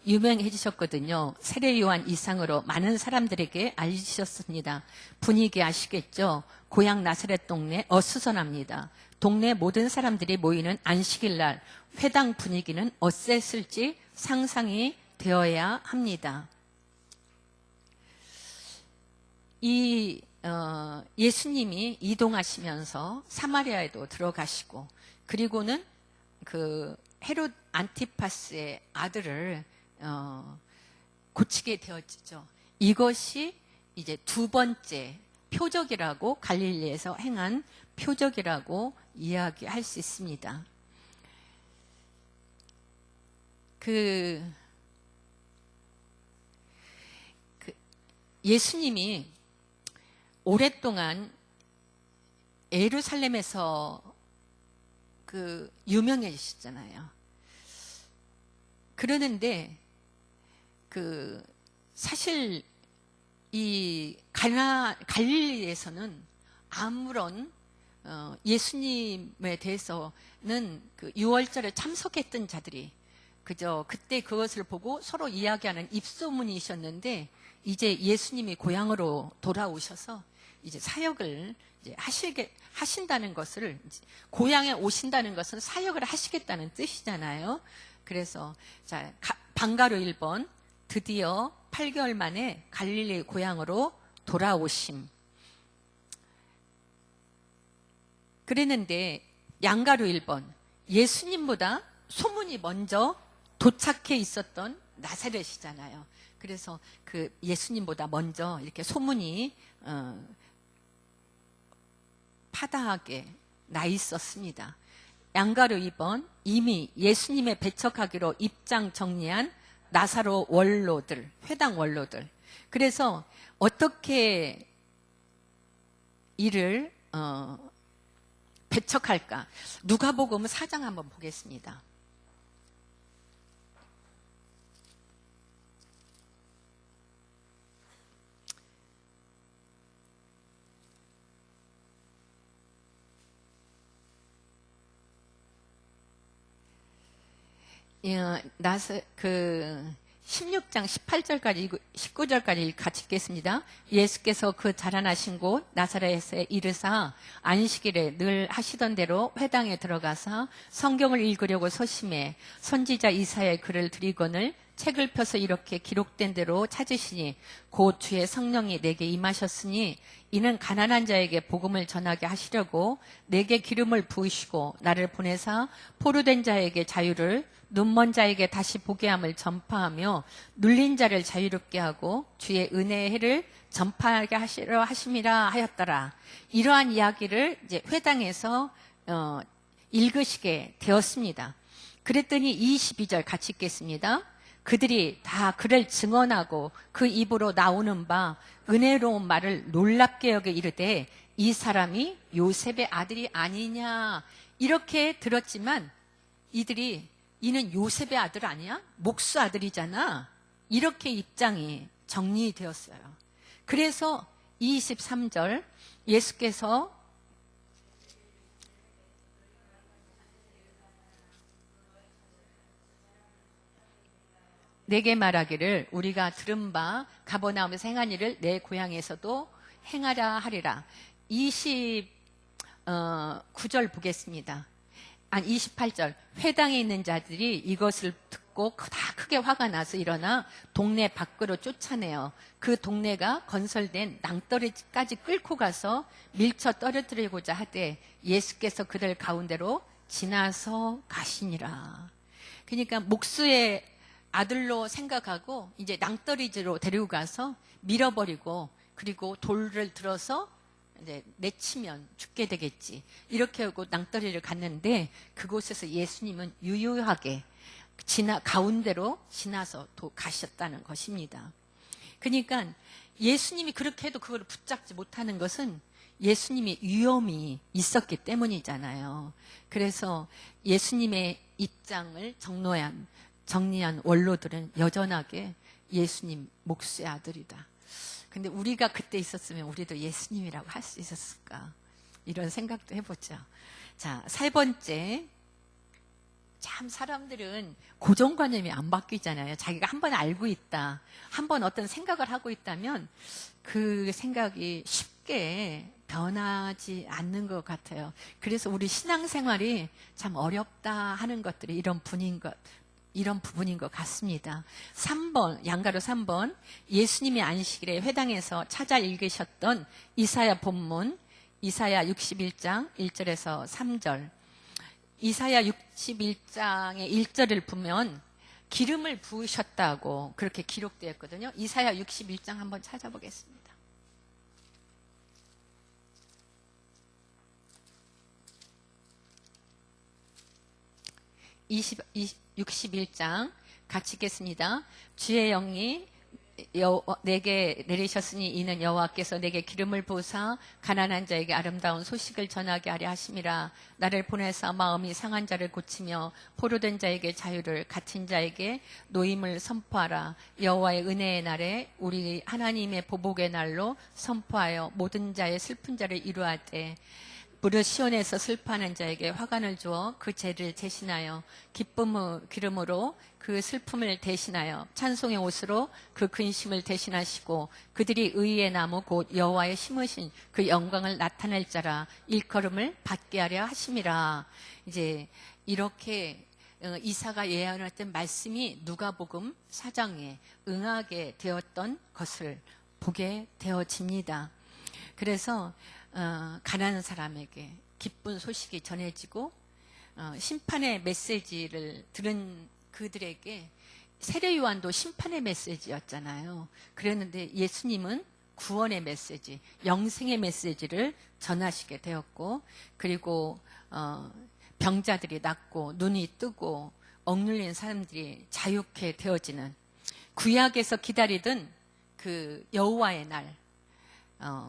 유명해지셨거든요. 세례 요한 이상으로 많은 사람들에게 알리셨습니다. 분위기 아시겠죠? 고향 나사렛 동네 어수선합니다. 동네 모든 사람들이 모이는 안식일 날 회당 분위기는 어땠을지 상상이 되어야 합니다. 예수님이 이동하시면서 사마리아에도 들어가시고 그리고는 그 헤롯 안티파스의 아들을 고치게 되어지죠. 이것이 이제 두 번째 표적이라고 갈릴리에서 행한 표적이라고 이야기할 수 있습니다. 예수님이 오랫동안 예루살렘에서 유명해지셨잖아요. 그러는데 사실 이 갈릴리에서는 아무런 예수님에 대해서는 그 유월절에 참석했던 자들이 그저 그때 그것을 보고 서로 이야기하는 입소문이셨는데, 이제 예수님이 고향으로 돌아오셔서 이제 사역을 이제 하신다는 것을, 고향에 오신다는 것은 사역을 하시겠다는 뜻이잖아요. 그래서 자, 방가로 1번, 드디어 8개월 만에 갈릴리 고향으로 돌아오심. 그랬는데 양가로 1번, 예수님보다 소문이 먼저 도착해 있었던 나사렛이잖아요. 그래서 그 예수님보다 먼저 이렇게 소문이 파다하게 나 있었습니다. 양가로 2번, 이미 예수님의 배척하기로 입장 정리한 나사로 원로들, 회당 원로들. 그래서 어떻게 이를 배척할까? 누가복음 4장 한번 보겠습니다. 예, 16장 18절까지 19절까지 같이 읽겠습니다. 예수께서 그 자라나신 곳 나사렛에 이르사 안식일에 늘 하시던 대로 회당에 들어가서 성경을 읽으려고 서심해 선지자 이사야의 글을 드리거늘 책을 펴서 이렇게 기록된 대로 찾으시니 곧 주의 성령이 내게 임하셨으니 이는 가난한 자에게 복음을 전하게 하시려고 내게 기름을 부으시고 나를 보내사 포로된 자에게 자유를, 눈먼 자에게 다시 보게 함을 전파하며 눌린 자를 자유롭게 하고 주의 은혜의 해를 전파하게 하시려 하심이라 하였더라. 이러한 이야기를 이제 회당에서 읽으시게 되었습니다. 그랬더니 22절 같이 읽겠습니다. 그들이 다 그를 증언하고 그 입으로 나오는 바 은혜로운 말을 놀랍게 여겨 이르되 이 사람이 요셉의 아들이 아니냐, 이렇게 들었지만 이는 요셉의 아들 아니야? 목수 아들이잖아. 이렇게 입장이 정리되었어요. 그래서 23절 예수께서 내게 말하기를 우리가 들은 바 가버나움에서 행한 일을 내 고향에서도 행하라 하리라. 29절 보겠습니다. 28절 회당에 있는 자들이 이것을 듣고 다 크게 화가 나서 일어나 동네 밖으로 쫓아내어 그 동네가 건설된 낭떠러지까지 끌고 가서 밀쳐 떨어뜨리고자 하되 예수께서 그들 가운데로 지나서 가시니라. 그러니까 목수의 아들로 생각하고 이제 낭떠러지로 데리고 가서 밀어버리고, 그리고 돌을 들어서 이제 내치면 죽게 되겠지, 이렇게 하고 낭떠러지를 갔는데 그곳에서 예수님은 유유하게 가운데로 지나서 가셨다는 것입니다. 그러니까 예수님이 그렇게 해도 그걸 붙잡지 못하는 것은 예수님의 위험이 있었기 때문이잖아요. 그래서 예수님의 입장을 정리한 원로들은 여전하게 예수님 목수의 아들이다. 근데 우리가 그때 있었으면 우리도 예수님이라고 할 수 있었을까? 이런 생각도 해보죠. 자, 세 번째. 참 사람들은 고정관념이 안 바뀌잖아요. 자기가 한 번 알고 있다, 한 번 어떤 생각을 하고 있다면 그 생각이 쉽게 변하지 않는 것 같아요. 그래서 우리 신앙생활이 참 어렵다 하는 것들이 이런 부분인 것 같습니다. 3번, 양가로 3번, 예수님이 안식일에 회당에서 찾아 읽으셨던 이사야 본문, 이사야 61장 1절에서 3절. 이사야 61장의 1절을 보면 기름을 부으셨다고 그렇게 기록되어 있거든요. 이사야 61장 한번 찾아보겠습니다. 61장 같이 읽겠습니다. 주의 영이 내게 내리셨으니 이는 여호와께서 내게 기름을 부으사 가난한 자에게 아름다운 소식을 전하게 하려 하심이라. 나를 보내사 마음이 상한 자를 고치며 포로된 자에게 자유를, 갇힌 자에게 노임을 선포하라. 여호와의 은혜의 날에 우리 하나님의 보복의 날로 선포하여 모든 자의 슬픈 자를 이루하되, 무릇 시온에서 슬퍼하는 자에게 화관을 주어 그 죄를 대신하여 기쁨의 기름으로 그 슬픔을 대신하여 찬송의 옷으로 그 근심을 대신하시고, 그들이 의의 나무 곧 여호와의 심으신 그 영광을 나타낼 자라 일컬음을 받게 하려 하심이라. 이제 이렇게 이사가 예언했던 말씀이 누가복음 4장에 응하게 되었던 것을 보게 되어집니다. 그래서 가난한 사람에게 기쁜 소식이 전해지고, 심판의 메시지를 들은 그들에게 세례 요한도 심판의 메시지였잖아요. 그랬는데 예수님은 구원의 메시지, 영생의 메시지를 전하시게 되었고, 그리고 병자들이 낫고 눈이 뜨고 억눌린 사람들이 자유케 되어지는, 구약에서 기다리던 그 여호와의 날,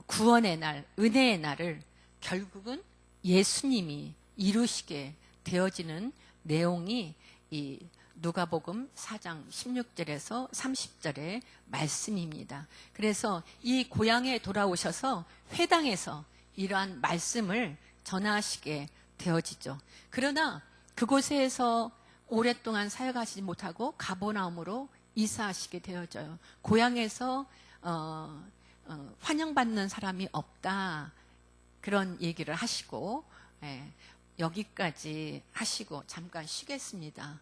구원의 날, 은혜의 날을 결국은 예수님이 이루시게 되어지는 내용이 이 누가복음 4장 16절에서 30절의 말씀입니다. 그래서 이 고향에 돌아오셔서 회당에서 이러한 말씀을 전하시게 되어지죠. 그러나 그곳에서 오랫동안 사역하시지 못하고 가버나움으로 이사하시게 되어져요. 고향에서 환영받는 사람이 없다, 그런 얘기를 하시고, 여기까지 하시고 잠깐 쉬겠습니다.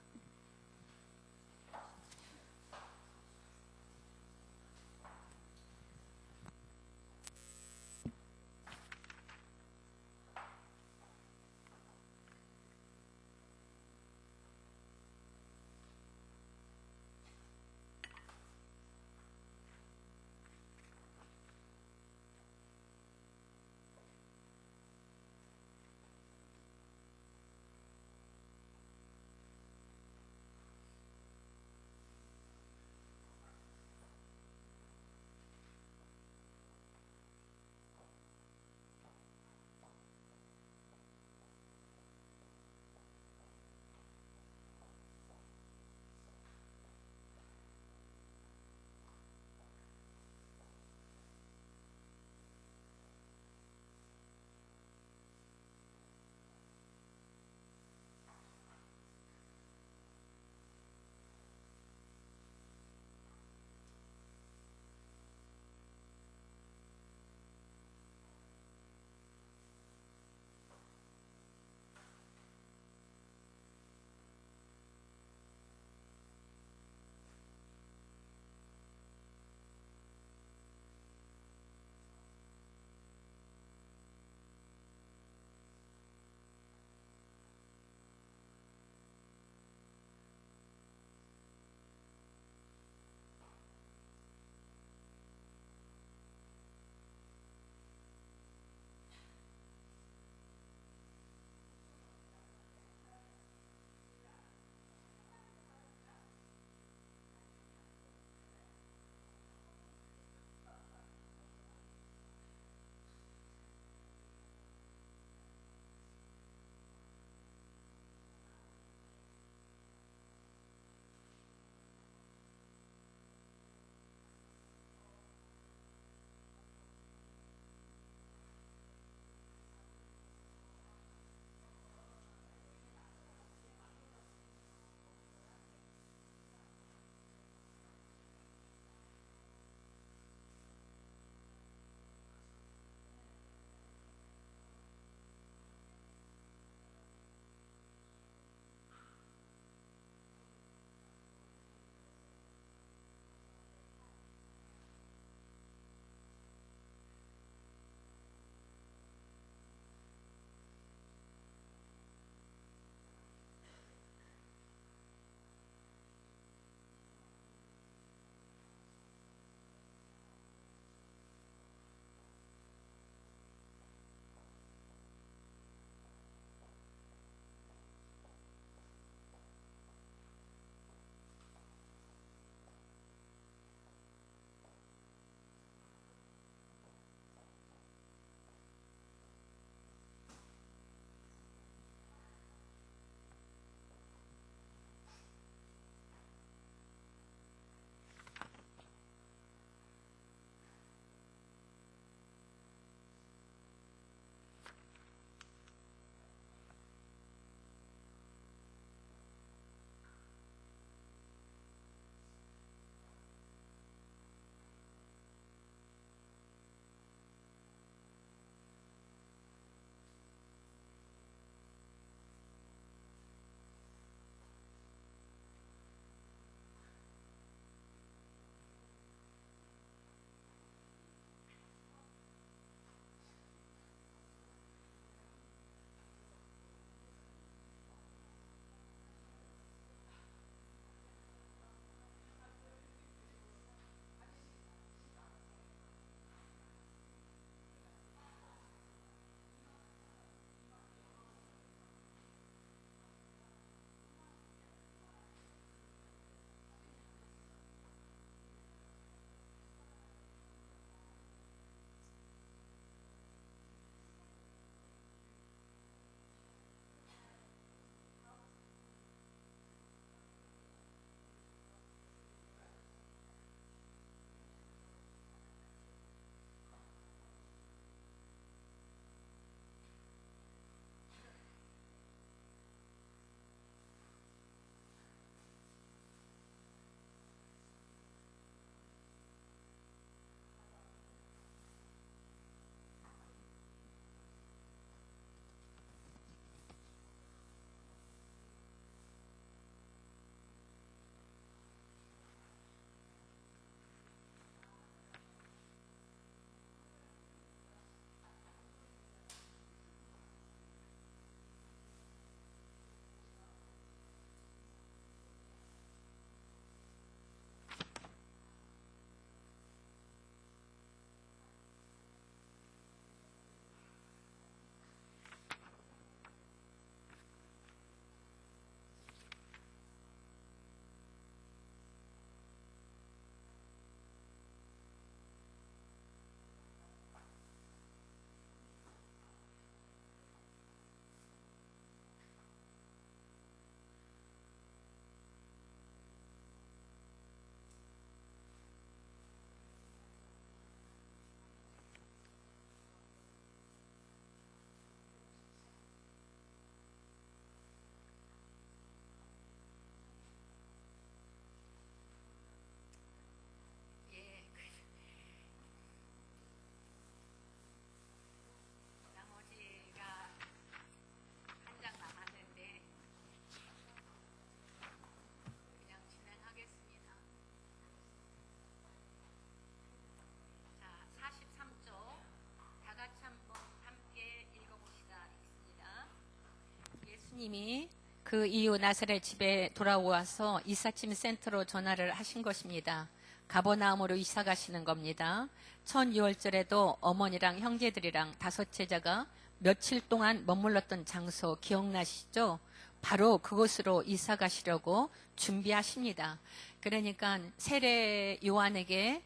예수님이 그 이후 나사렛 집에 돌아와서 이삿짐 센터로 전화를 하신 것입니다. 가버나움으로 이사 가시는 겁니다. 첫 유월절에도 어머니랑 형제들이랑 5 제자가 며칠 동안 머물렀던 장소 기억나시죠? 바로 그곳으로 이사 가시려고 준비하십니다. 그러니까 세례 요한에게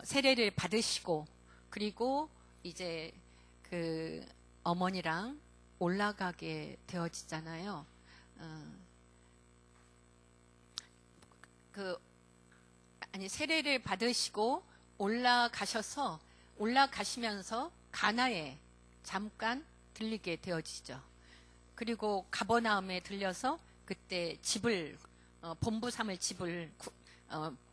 세례를 받으시고, 그리고 이제 그 어머니랑 올라가게 되어지잖아요. 세례를 받으시고 올라가시면서 가나에 잠깐 들리게 되어지죠. 그리고 가버나움에 들려서 그때 집을 본부 삼을 집을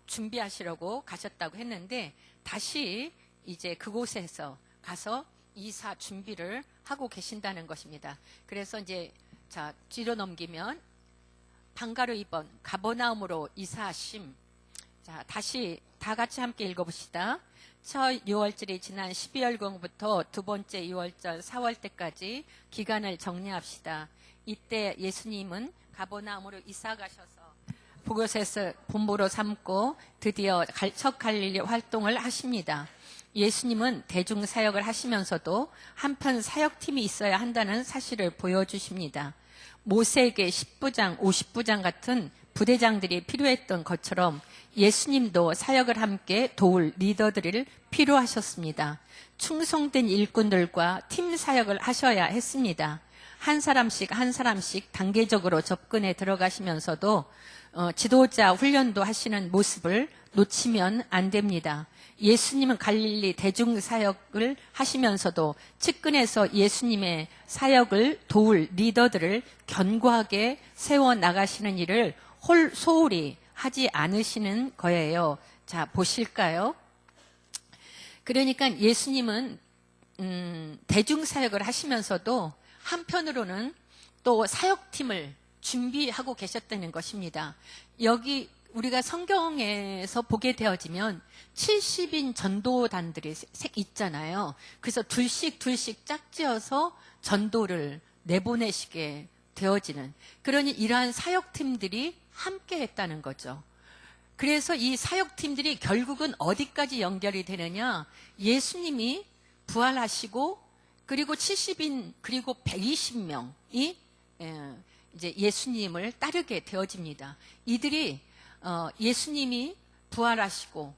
준비하시려고 가셨다고 했는데, 다시 이제 그곳에서 가서 이사 준비를 하고 계신다는 것입니다. 그래서 이제 자 뒤로 넘기면 방가로 2번 가버나움으로 이사하심. 자 다시 다 같이 함께 읽어봅시다. 첫 유월절이 지난 12월 공부터 두 번째 유월절 4월 때까지 기간을 정리합시다. 이때 예수님은 가버나움으로 이사 가셔서 그곳에서 본부로 삼고 드디어 첫 갈릴리 활동을 하십니다. 예수님은 대중사역을 하시면서도 한편 사역팀이 있어야 한다는 사실을 보여주십니다. 모세에게 10부장, 50부장 같은 부대장들이 필요했던 것처럼 예수님도 사역을 함께 도울 리더들이 필요하셨습니다. 충성된 일꾼들과 팀 사역을 하셔야 했습니다. 한 사람씩 단계적으로 접근해 들어가시면서도 지도자 훈련도 하시는 모습을 놓치면 안 됩니다. 예수님은 갈릴리 대중사역을 하시면서도 측근에서 예수님의 사역을 도울 리더들을 견고하게 세워나가시는 일을 소홀히 하지 않으시는 거예요. 자, 보실까요? 그러니까 예수님은 대중사역을 하시면서도 한편으로는 또 사역팀을 준비하고 계셨다는 것입니다. 여기 우리가 성경에서 보게 되어지면 70인 전도단들이 있잖아요. 그래서 둘씩 짝지어서 전도를 내보내시게 되어지는, 그러니 이러한 사역팀들이 함께 했다는 거죠. 그래서 이 사역팀들이 결국은 어디까지 연결이 되느냐, 예수님이 부활하시고 그리고 70인 그리고 120명이 이제 예수님을 따르게 되어집니다. 이들이 예수님이 부활하시고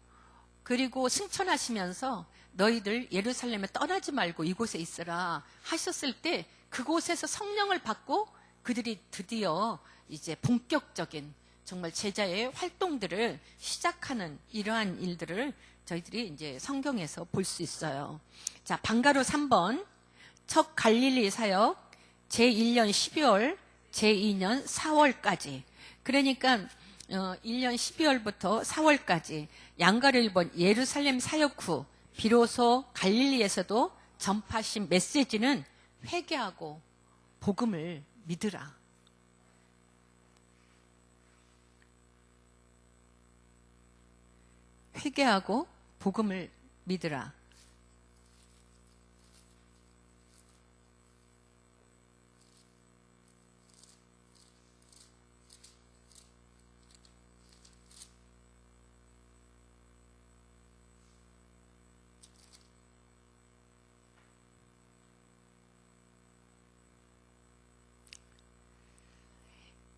그리고 승천하시면서 너희들 예루살렘에 떠나지 말고 이곳에 있으라 하셨을 때 그곳에서 성령을 받고 그들이 드디어 이제 본격적인 정말 제자의 활동들을 시작하는 이러한 일들을 저희들이 이제 성경에서 볼 수 있어요. 자, 방가로 3번 첫 갈릴리 사역 제1년 12월 제2년 4월까지, 그러니까 1년 12월부터 4월까지 양가로 1번 예루살렘 사역 후 비로소 갈릴리에서도 전파하신 메시지는 회개하고 복음을 믿으라. 회개하고 복음을 믿으라.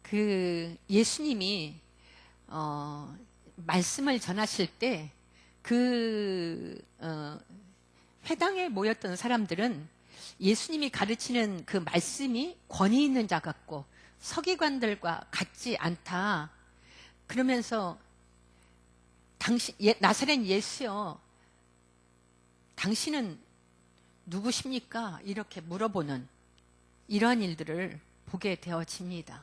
그 예수님이 말씀을 전하실 때 그 회당에 모였던 사람들은 예수님이 가르치는 그 말씀이 권위 있는 자 같고 서기관들과 같지 않다. 그러면서 나사렛 예수여, 당신은 누구십니까? 이렇게 물어보는 이러한 일들을 보게 되어집니다.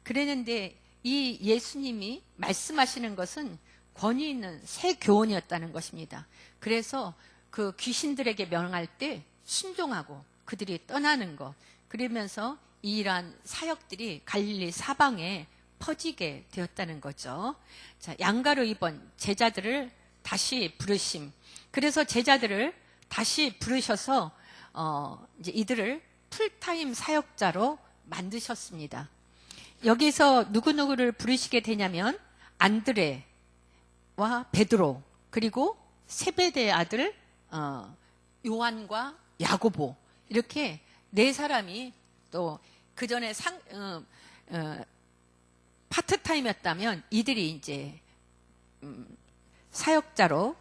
그랬는데 이 예수님이 말씀하시는 것은 권위 있는 새 교훈이었다는 것입니다. 그래서 그 귀신들에게 명할 때 순종하고 그들이 떠나는 것, 그러면서 이러한 사역들이 갈릴리 사방에 퍼지게 되었다는 거죠. 자, 양가로 2번 제자들을 다시 부르심. 그래서 제자들을 다시 부르셔서 이제 이들을 풀타임 사역자로 만드셨습니다. 여기서 누구누구를 부르시게 되냐면 안드레와 베드로, 그리고 세베대의 아들 요한과 야고보, 이렇게 네 사람이, 또 그 전에 파트타임이었다면 이들이 이제 사역자로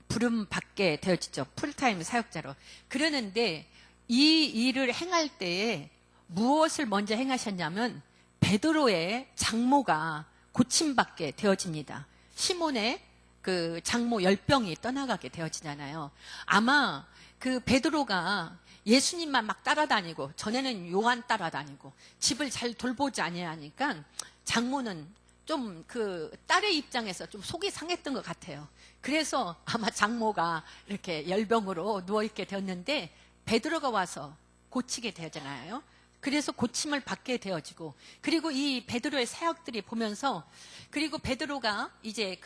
부름 받게 되어지죠. 풀타임 사역자로. 그러는데 이 일을 행할 때에 무엇을 먼저 행하셨냐면 베드로의 장모가 고침받게 되어집니다. 시몬의 그 장모 열병이 떠나가게 되어지잖아요. 아마 그 베드로가 예수님만 막 따라다니고, 전에는 요한 따라다니고 집을 잘 돌보지 아니하니까 장모는 좀 그 딸의 입장에서 좀 속이 상했던 것 같아요. 그래서 아마 장모가 이렇게 열병으로 누워있게 되었는데 베드로가 와서 고치게 되잖아요. 그래서 고침을 받게 되어지고, 그리고 이 베드로의 사역들이 보면서, 그리고 베드로가 이제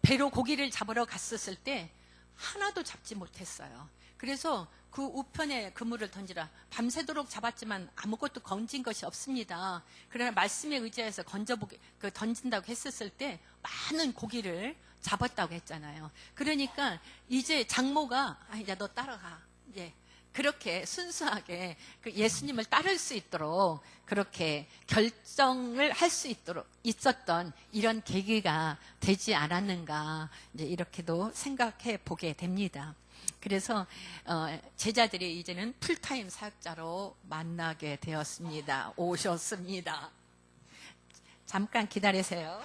배로 고기를 잡으러 갔었을 때 하나도 잡지 못했어요. 그래서 그 우편에 그물을 던지라. 밤새도록 잡았지만 아무것도 건진 것이 없습니다. 그러나 말씀에 의지해서 던진다고 했었을 때 많은 고기를 잡았다고 했잖아요. 그러니까 이제 장모가 이제 너 따라가. 이제 그렇게 순수하게 그 예수님을 따를 수 있도록 그렇게 결정을 할 수 있도록 있었던 이런 계기가 되지 않았는가, 이제 이렇게도 생각해 보게 됩니다. 그래서 제자들이 이제는 풀타임 사역자로 만나게 되었습니다. 오셨습니다. 잠깐 기다리세요.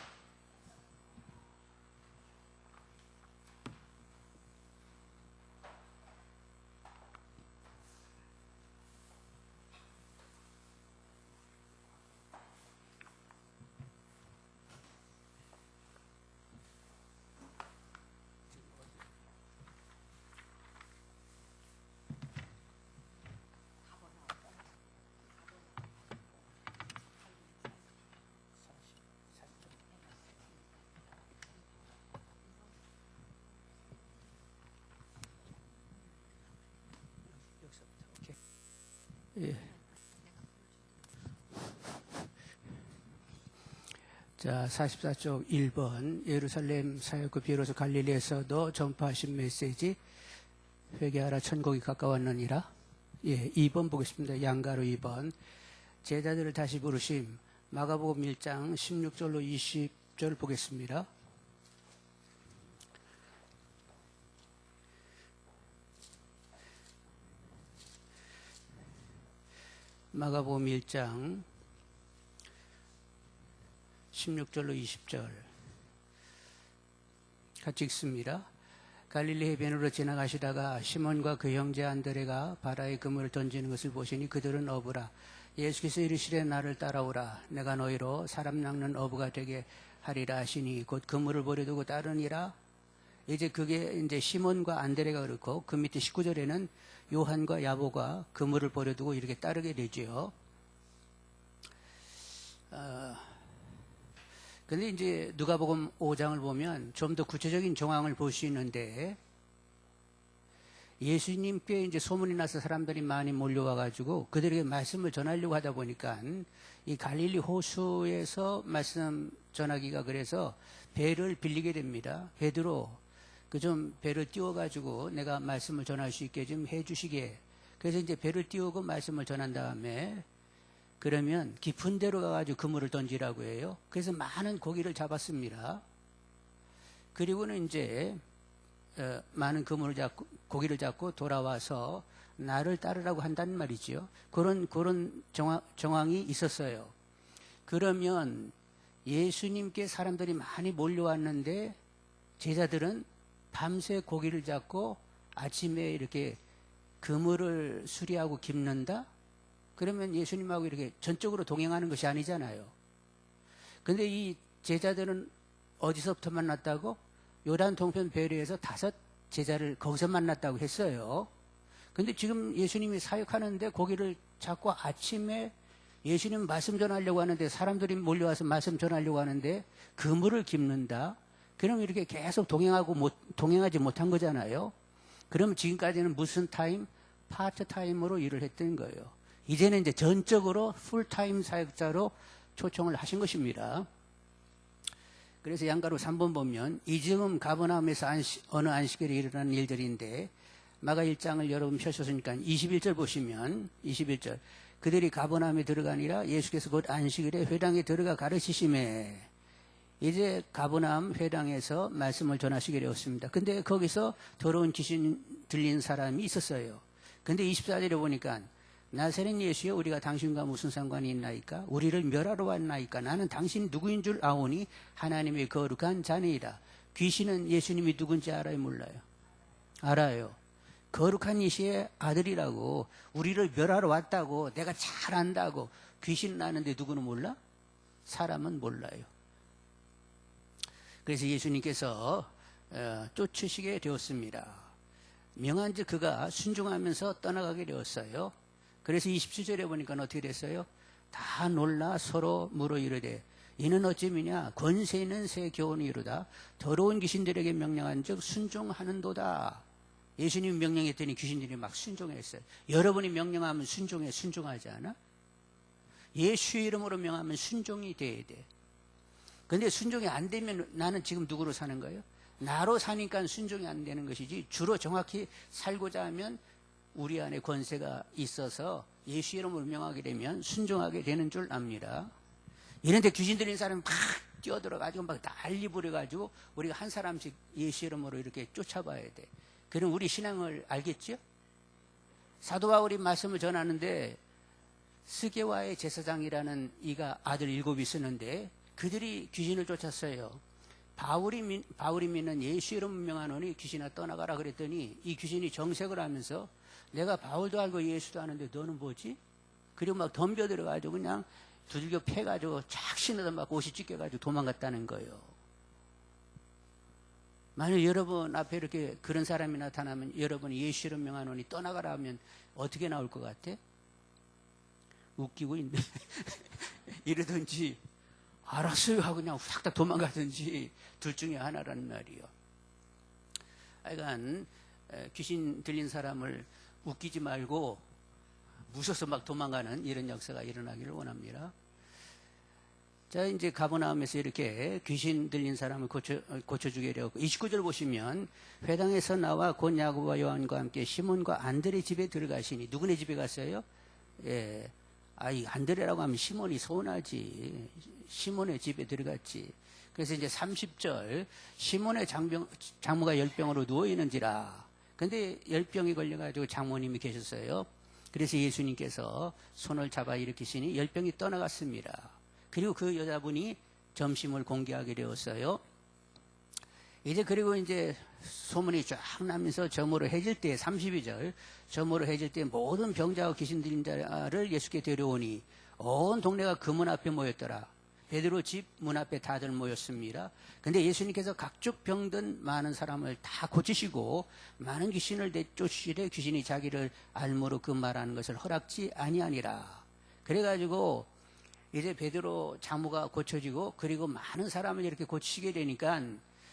예. 자, 44쪽 1번 예루살렘 사역과 비로소 갈릴리에서도 전파하신 메시지 회개하라 천국이 가까웠느니라. 예, 2번 보겠습니다. 양가로 2번 제자들을 다시 부르심 마가복음 1장 16절로 20절 보겠습니다. 마가복음 1장 16절로 20절 같이 읽습니다. 갈릴리 해변으로 지나가시다가 시몬과 그 형제 안드레가 바다에 그물을 던지는 것을 보시니 그들은 어부라. 예수께서 이르시되 나를 따라오라. 내가 너희로 사람 낚는 어부가 되게 하리라 하시니 곧 그물을 버려두고 따르니라. 이제 그게 이제 시몬과 안드레가 그렇고, 그 밑에 19절에는 요한과 야고보가 그물을 버려두고 이렇게 따르게 되지요. 근데 이제 누가복음 5장을 보면 좀 더 구체적인 정황을 볼 수 있는데, 예수님께 이제 소문이 나서 사람들이 많이 몰려와가지고 그들에게 말씀을 전하려고 하다 보니까 이 갈릴리 호수에서 말씀 전하기가, 그래서 배를 빌리게 됩니다. 베드로, 그 좀 배를 띄워가지고 내가 말씀을 전할 수 있게 좀 해주시게. 그래서 이제 배를 띄우고 말씀을 전한 다음에 그러면 깊은 데로 가가지고 그물을 던지라고 해요. 그래서 많은 고기를 잡았습니다. 그리고는 이제 많은 고기를 잡고 돌아와서 나를 따르라고 한다는 말이죠. 그런 정황이 있었어요. 그러면 예수님께 사람들이 많이 몰려왔는데 제자들은 밤새 고기를 잡고 아침에 이렇게 그물을 수리하고 깁는다? 그러면 예수님하고 이렇게 전적으로 동행하는 것이 아니잖아요. 근데 이 제자들은 어디서부터 만났다고? 요단 동편 배려에서 5 제자를 거기서 만났다고 했어요. 근데 지금 예수님이 사역하는데 고기를 잡고 아침에 예수님 말씀 전하려고 하는데, 사람들이 몰려와서 말씀 전하려고 하는데 그물을 깁는다? 그럼 이렇게 계속 동행하지 못한 거잖아요. 그럼 지금까지는 무슨 타임? 파트타임으로 일을 했던 거예요. 이제는 이제 전적으로 풀타임 사역자로 초청을 하신 것입니다. 그래서 양가로 3번 보면 이 즈음 가버나움에서 어느 안식일에 일어난 일들인데 마가 1장을 여러분 펴셨으니까 21절 보시면 21절 그들이 가버나움에 들어가니라 예수께서 곧 안식일에 회당에 들어가 가르치심에 이제 가버나움 회당에서 말씀을 전하시게 되었습니다. 근데 거기서 더러운 귀신 들린 사람이 있었어요. 근데 24절에 보니까 나사렛 예수여 우리가 당신과 무슨 상관이 있나이까? 우리를 멸하러 왔나이까? 나는 당신이 누구인 줄 아오니 하나님의 거룩한 자니이다. 귀신은 예수님이 누군지 알아요? 몰라요? 알아요. 거룩한 이시의 아들이라고 우리를 멸하러 왔다고 내가 잘 안다고 귀신은 아는데 누구는 몰라? 사람은 몰라요. 그래서 예수님께서 쫓으시게 되었습니다. 명한즉 그가 순종하면서 떠나가게 되었어요. 그래서 27절에 보니까 어떻게 됐어요? 다 놀라 서로 물어 이르되 이는 어찌미냐 권세 있는 새 교훈이 이르다 더러운 귀신들에게 명령한 즉 순종하는도다. 예수님이 명령했더니 귀신들이 막 순종했어요. 여러분이 명령하면 순종하지 않아? 예수의 이름으로 명하면 순종이 돼야 돼. 근데 순종이 안 되면 나는 지금 누구로 사는 거예요? 나로 사니까 순종이 안 되는 것이지 주로 정확히 살고자 하면 우리 안에 권세가 있어서 예수 이름으로 명하게 되면 순종하게 되는 줄 압니다. 이런데 귀신 들린 사람이 막 뛰어들어가지고 막 난리 부려가지고 우리가 한 사람씩 예수 이름으로 이렇게 쫓아봐야 돼. 그럼 우리 신앙을 알겠죠? 사도 바울이 말씀을 전하는데 스게와의 제사장이라는 이가 아들 7이 있었는데 그들이 귀신을 쫓았어요. 바울이 믿는 예수 이름 명하노니 귀신아 떠나가라 그랬더니 이 귀신이 정색을 하면서 내가 바울도 알고 예수도 아는데 너는 뭐지? 그리고 막 덤벼들어가지고 그냥 두들겨 패가지고 착 신어서 막 옷이 찢겨가지고 도망갔다는 거예요. 만약 여러분 앞에 이렇게 그런 사람이 나타나면 여러분이 예수 이름 명하노니 떠나가라 하면 어떻게 나올 것 같아? 웃기고 있네. 이러든지 알았어요 하고 그냥 싹 도망가든지 둘 중에 하나라는 말이요. 하여간 귀신 들린 사람을 웃기지 말고 무서워서 막 도망가는 이런 역사가 일어나기를 원합니다. 자, 이제 가버나움에서 이렇게 귀신 들린 사람을 고쳐주게 되었고 29절 보시면 회당에서 나와 곧 야고보와 요한과 함께 시몬과 안드레 집에 들어가시니 누구네 집에 갔어요? 예. 이 안드레라고 하면 시몬이 서운하지. 시몬의 집에 들어갔지. 그래서 이제 30절 시몬의 장모가 10병으로 누워있는지라. 근데 10병이 걸려가지고 장모님이 계셨어요. 그래서 예수님께서 손을 잡아 일으키시니 10병이 떠나갔습니다. 그리고 그 여자분이 점심을 공개하게 되었어요. 그리고 이제 소문이 쫙 나면서 저물어 해질 때 32절 저물어 해질 때 모든 병자와 귀신 들린 자를 예수께 데려오니 온 동네가 그 문 앞에 모였더라. 베드로 집 문 앞에 다들 모였습니다. 근데 예수님께서 각종 병든 많은 사람을 다 고치시고 많은 귀신을 내쫓으시되 귀신이 자기를 알므로 그 말하는 것을 허락지 아니하니라. 그래가지고 이제 베드로 장모가 고쳐지고 그리고 많은 사람을 이렇게 고치시게 되니까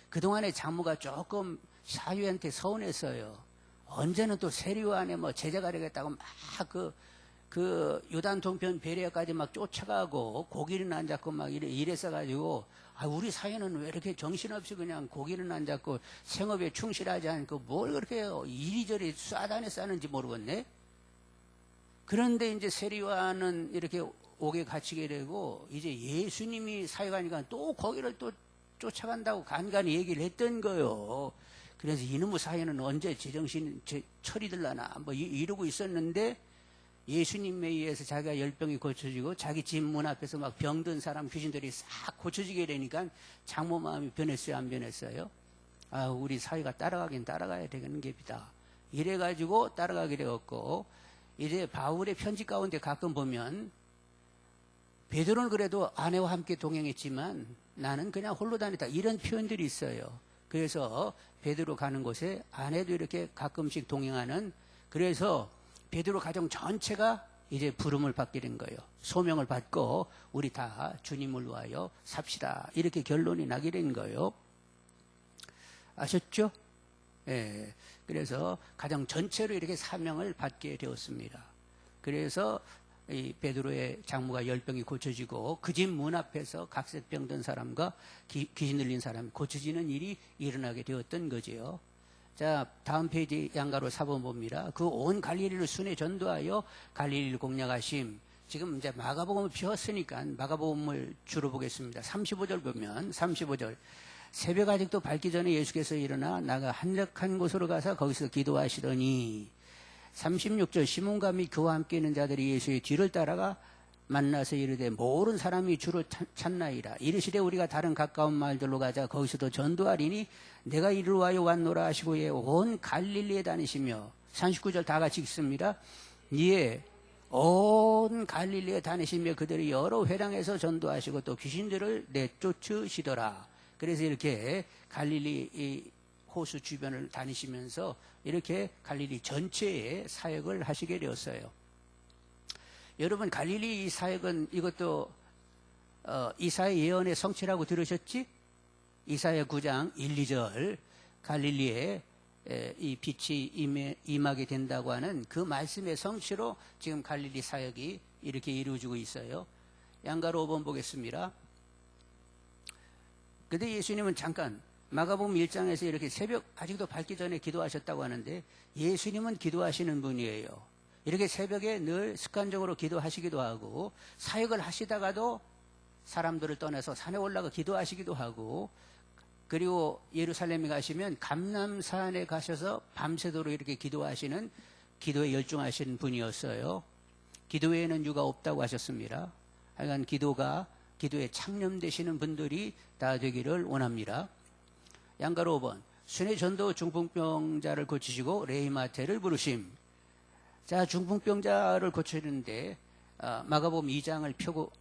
그동안에 장모가 조금 사위한테 서운했어요. 언제는 또 세리와 안에 뭐 제자가 되겠다고 막 그 요단 동편 베레아까지 막 쫓아가고 고기는 안 잡고 막 이랬어가지고 우리 사위는 왜 이렇게 정신없이 그냥 고기는 안 잡고 생업에 충실하지 않고 뭘 그렇게 이리저리 쏴다니 싸는지 모르겠네. 그런데 이제 세리와는 이렇게 옥에 갇히게 되고 이제 예수님이 사역하니까 또 거기를 또 쫓아간다고 간간히 얘기를 했던 거예요. 그래서 이놈의 사회는 언제 제정신 철이 들라나 뭐 이러고 있었는데 예수님에 의해서 자기가 10병이 고쳐지고 자기 집 문 앞에서 막 병든 사람 귀신들이 싹 고쳐지게 되니까 장모 마음이 변했어요? 안 변했어요? 우리 사회가 따라가긴 따라가야 되는 깁니다. 이래가지고 따라가게 되었고 이제 바울의 편지 가운데 가끔 보면 베드로는 그래도 아내와 함께 동행했지만 나는 그냥 홀로 다녔다. 이런 표현들이 있어요. 그래서 베드로 가는 곳에 아내도 이렇게 가끔씩 동행하는 그래서 베드로 가정 전체가 이제 부름을 받게 된 거예요. 소명을 받고 우리 다 주님을 위하여 삽시다. 이렇게 결론이 나게 된 거예요. 아셨죠? 예. 그래서 가정 전체로 이렇게 사명을 받게 되었습니다. 그래서 이 베드로의 장모가 열병이 고쳐지고 그 집 문 앞에서 각색병 든 사람과 귀신 들린 사람이 고쳐지는 일이 일어나게 되었던 거지요. 자, 다음 페이지 양가로 4번 봅니다. 그 온 갈릴리를 순회 전도하여 갈릴리를 공략하심. 지금 이제 마가복음을 피웠으니까 마가복음을 주로 보겠습니다. 35절 보면 35절. 새벽 아직도 밝기 전에 예수께서 일어나 나가 한적한 곳으로 가서 거기서 기도하시더니 36절 시몬과 및 그와 함께 있는 자들이 예수의 뒤를 따라가 만나서 이르되 모든 사람이 주를 찾나이다. 이르시되 우리가 다른 가까운 마을들로 가자. 거기서도 전도하리니 내가 이리로 와요 왔노라 하시고 온 갈릴리에 다니시며 39절 다 같이 읽습니다. 이에 온 갈릴리에 다니시며 그들이 여러 회당에서 전도하시고 또 귀신들을 내쫓으시더라. 그래서 이렇게 갈릴리 이 호수 주변을 다니시면서 이렇게 갈릴리 전체에 사역을 하시게 되었어요. 여러분 갈릴리 사역은 이것도 이사야 예언의 성취라고 들으셨지? 이사야 9장 1, 2절 갈릴리에 이 빛이 임하게 된다고 하는 그 말씀의 성취로 지금 갈릴리 사역이 이렇게 이루어지고 있어요. 양가로 5번 보겠습니다. 그런데 예수님은 잠깐 마가복음 1장에서 이렇게 새벽 아직도 밝기 전에 기도하셨다고 하는데 예수님은 기도하시는 분이에요. 이렇게 새벽에 늘 습관적으로 기도하시기도 하고 사역을 하시다가도 사람들을 떠나서 산에 올라가 기도하시기도 하고 그리고 예루살렘에 가시면 감람산에 가셔서 밤새도록 이렇게 기도하시는 기도에 열중하시는 분이었어요. 기도에는 유가 없다고 하셨습니다. 하여간 기도에 창념되시는 분들이 다 되기를 원합니다. 양가로 5번 순회 전도 중풍병자를 고치시고 레이마테를 부르심. 자, 중풍병자를 고치는데 마가복음 2장을 펴고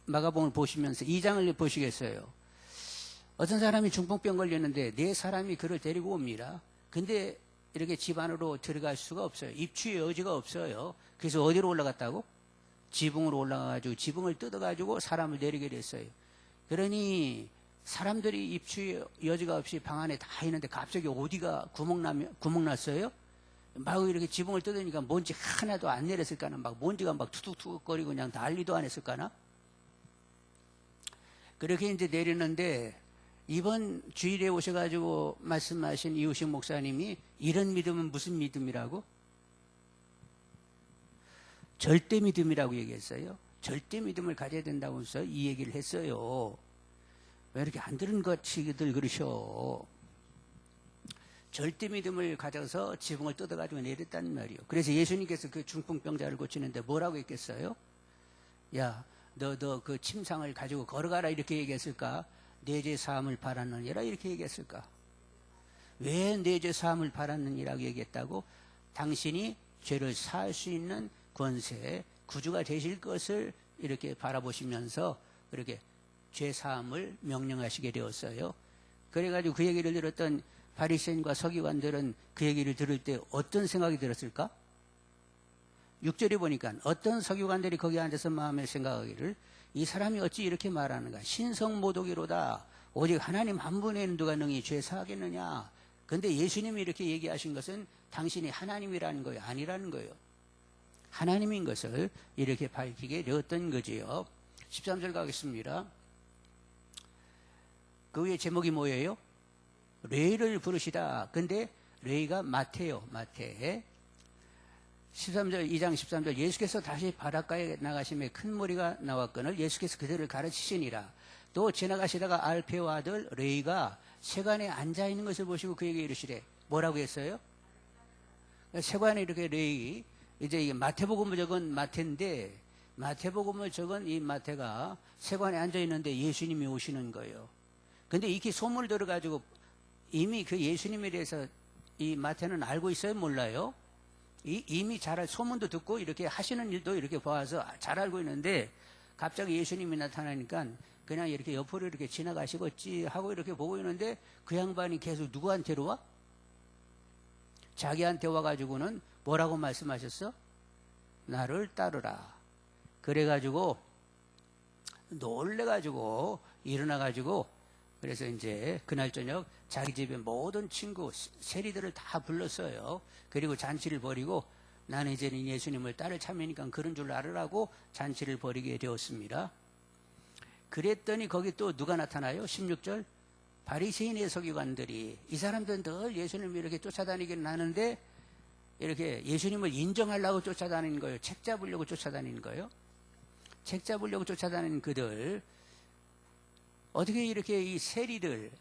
마가복음을 보시면서 2장을 보시겠어요. 어떤 사람이 중풍병 걸렸는데 네 사람이 그를 데리고 옵니다. 근데 이렇게 집 안으로 들어갈 수가 없어요. 입추의 여지가 없어요. 그래서 어디로 올라갔다고? 지붕으로 올라가가지고 지붕을 뜯어가지고 사람을 내리게 됐어요. 그러니 사람들이 입추의 여지가 없이 방 안에 다 있는데 갑자기 어디가 구멍 났어요? 막 이렇게 지붕을 뜯으니까 먼지 하나도 안 내렸을까나? 막 먼지가 막 투둑투둑거리고 그냥 난리도 안 했을까나? 그렇게 이제 내리는데 이번 주일에 오셔가지고 말씀하신 이우식 목사님이 이런 믿음은 무슨 믿음이라고? 절대 믿음이라고 얘기했어요. 절대 믿음을 가져야 된다고 해서 이 얘기를 했어요. 왜 이렇게 안 들은 것이들 그러셔? 절대 믿음을 가져서 지붕을 뜯어가지고 내렸단 말이에요. 그래서 예수님께서 그 중풍병자를 고치는데 뭐라고 했겠어요? 야, 너 그 침상을 가지고 걸어가라 이렇게 얘기했을까? 내 죄 사함을 바랐느니라 이렇게 얘기했을까? 왜 내 죄 사함을 바랐느니라고 얘기했다고? 당신이 죄를 사할 수 있는 권세, 구주가 되실 것을 이렇게 바라보시면서 그렇게 죄 사함을 명령하시게 되었어요. 그래가지고 그 얘기를 들었던 바리새인과 서기관들은 그 얘기를 들을 때 어떤 생각이 들었을까? 6절에 보니까 어떤 서기관들이 거기 앉아서 마음에 생각하기를 이 사람이 어찌 이렇게 말하는가? 신성모독이로다. 오직 하나님 한 분에는 누가 능히 죄 사하겠느냐? 그런데 예수님이 이렇게 얘기하신 것은 당신이 하나님이라는 거예요? 아니라는 거예요. 하나님인 것을 이렇게 밝히게 되었던 거지요. 13절 가겠습니다. 그 위에 제목이 뭐예요? 레이를 부르시다. 근데 레이가 마태요. 마태. 13절 2장 13절 예수께서 다시 바닷가에 나가심에 큰 무리가 나왔거늘 예수께서 그들을 가르치시니라. 또 지나가시다가 알페오 아들 레이가 세관에 앉아있는 것을 보시고 그에게 이르시되 뭐라고 했어요? 세관에 이렇게 레이 이제 이게 마태복음을 적은 마태인데 마태복음을 적은 이 마태가 세관에 앉아있는데 예수님이 오시는 거예요. 근데 이렇게 소문을 들어가지고 이미 그 예수님에 대해서 이 마태는 알고 있어요? 몰라요? 이미 잘 소문도 듣고 이렇게 하시는 일도 이렇게 봐서 잘 알고 있는데 갑자기 예수님이 나타나니까 그냥 이렇게 옆으로 이렇게 지나가시겠지 하고 이렇게 보고 있는데 그 양반이 계속 누구한테로 와? 자기한테 와가지고는 뭐라고 말씀하셨어? 나를 따르라. 그래가지고 놀래가지고 일어나가지고 그래서 이제 그날 저녁 자기 집에 모든 친구 세리들을 다 불렀어요. 그리고 잔치를 벌이고 나는 이제는 예수님을 따를 참이니까 그런 줄 알으라고 잔치를 벌이게 되었습니다. 그랬더니 거기 또 누가 나타나요? 16절. 바리새인의 서기관들이, 이 사람들은 늘 예수님을 이렇게 쫓아다니기는 하는데 이렇게 예수님을 인정하려고 쫓아다니는 거예요. 책 잡으려고 쫓아다니는 거예요. 책 잡으려고 쫓아다니는 그들, 어떻게 이렇게 이 세리들은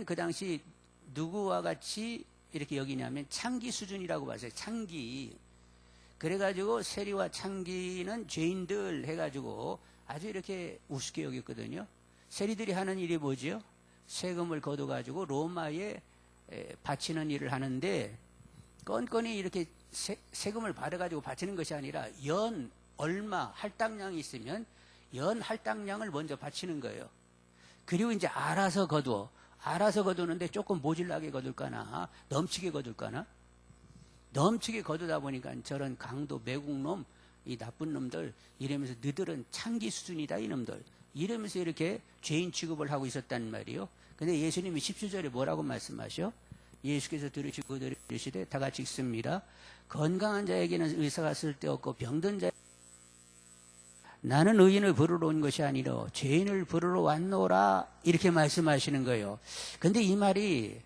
그 당시 누구와 같이 이렇게 여기냐면 창기 수준이라고 봤어요. 창기. 그래가지고 세리와 창기는 죄인들 해가지고 아주 이렇게 우습게 여겼거든요. 세리들이 하는 일이 뭐지요? 세금을 걷어가지고 로마에 바치는 일을 하는데, 건건이 이렇게 세금을 받아가지고 바치는 것이 아니라 연 얼마 할당량이 있으면 연 할당량을 먼저 바치는 거예요. 그리고 이제 알아서 거두는데 조금 모질라게 거둘까나 넘치게 거둘까나, 넘치게 거두다 보니까 저런 강도 매국놈, 이 나쁜 놈들 이러면서 너들은 창기 수준이다 이놈들 이러면서 이렇게 죄인 취급을 하고 있었단 말이에요. 근데 예수님이 17절에 뭐라고 말씀하셔? 예수께서 들으시고 그들이 이르시되, 다 같이 읽습니다. 건강한 자에게는 의사가 쓸데없고 병든 자, 나는 의인을 부르러 온 것이 아니라 죄인을 부르러 왔노라, 이렇게 말씀하시는 거예요. 근데 이 말이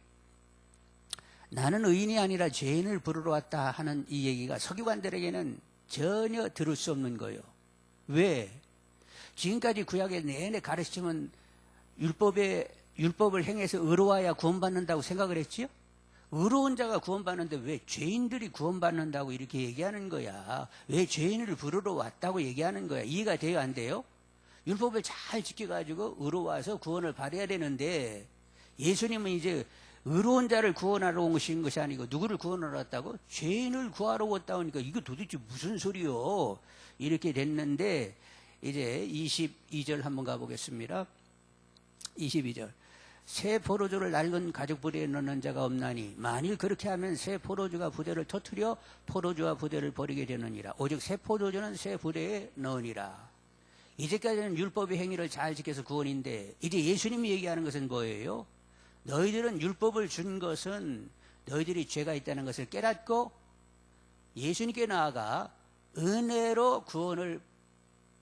나는 의인이 아니라 죄인을 부르러 왔다 하는 이 얘기가 서기관들에게는 전혀 들을 수 없는 거예요. 왜? 지금까지 구약에 내내 가르치면 율법을 행해서 의로워야 구원받는다고 생각을 했지요? 의로운 자가 구원받는데 왜 죄인들이 구원받는다고 이렇게 얘기하는 거야? 왜 죄인을 부르러 왔다고 얘기하는 거야? 이해가 돼요, 안 돼요? 율법을 잘 지켜가지고 의로워서 구원을 받아야 되는데, 예수님은 이제 의로운 자를 구원하러 오신 것이 아니고 누구를 구원하러 왔다고? 죄인을 구하러 왔다 오니까 이거 도대체 무슨 소리요? 이렇게 됐는데, 이제 22절 한번 가보겠습니다. 22절. 새 포도주를 낡은 가죽 부대에 넣는 자가 없나니 만일 그렇게 하면 새 포도주가 부대를 터뜨려 포도주와 부대를 버리게 되느니라. 오직 새 포도주는 새 부대에 넣으니라. 이제까지는 율법의 행위를 잘 지켜서 구원인데, 이제 예수님이 얘기하는 것은 뭐예요? 너희들은 율법을 준 것은 너희들이 죄가 있다는 것을 깨닫고 예수님께 나아가 은혜로 구원을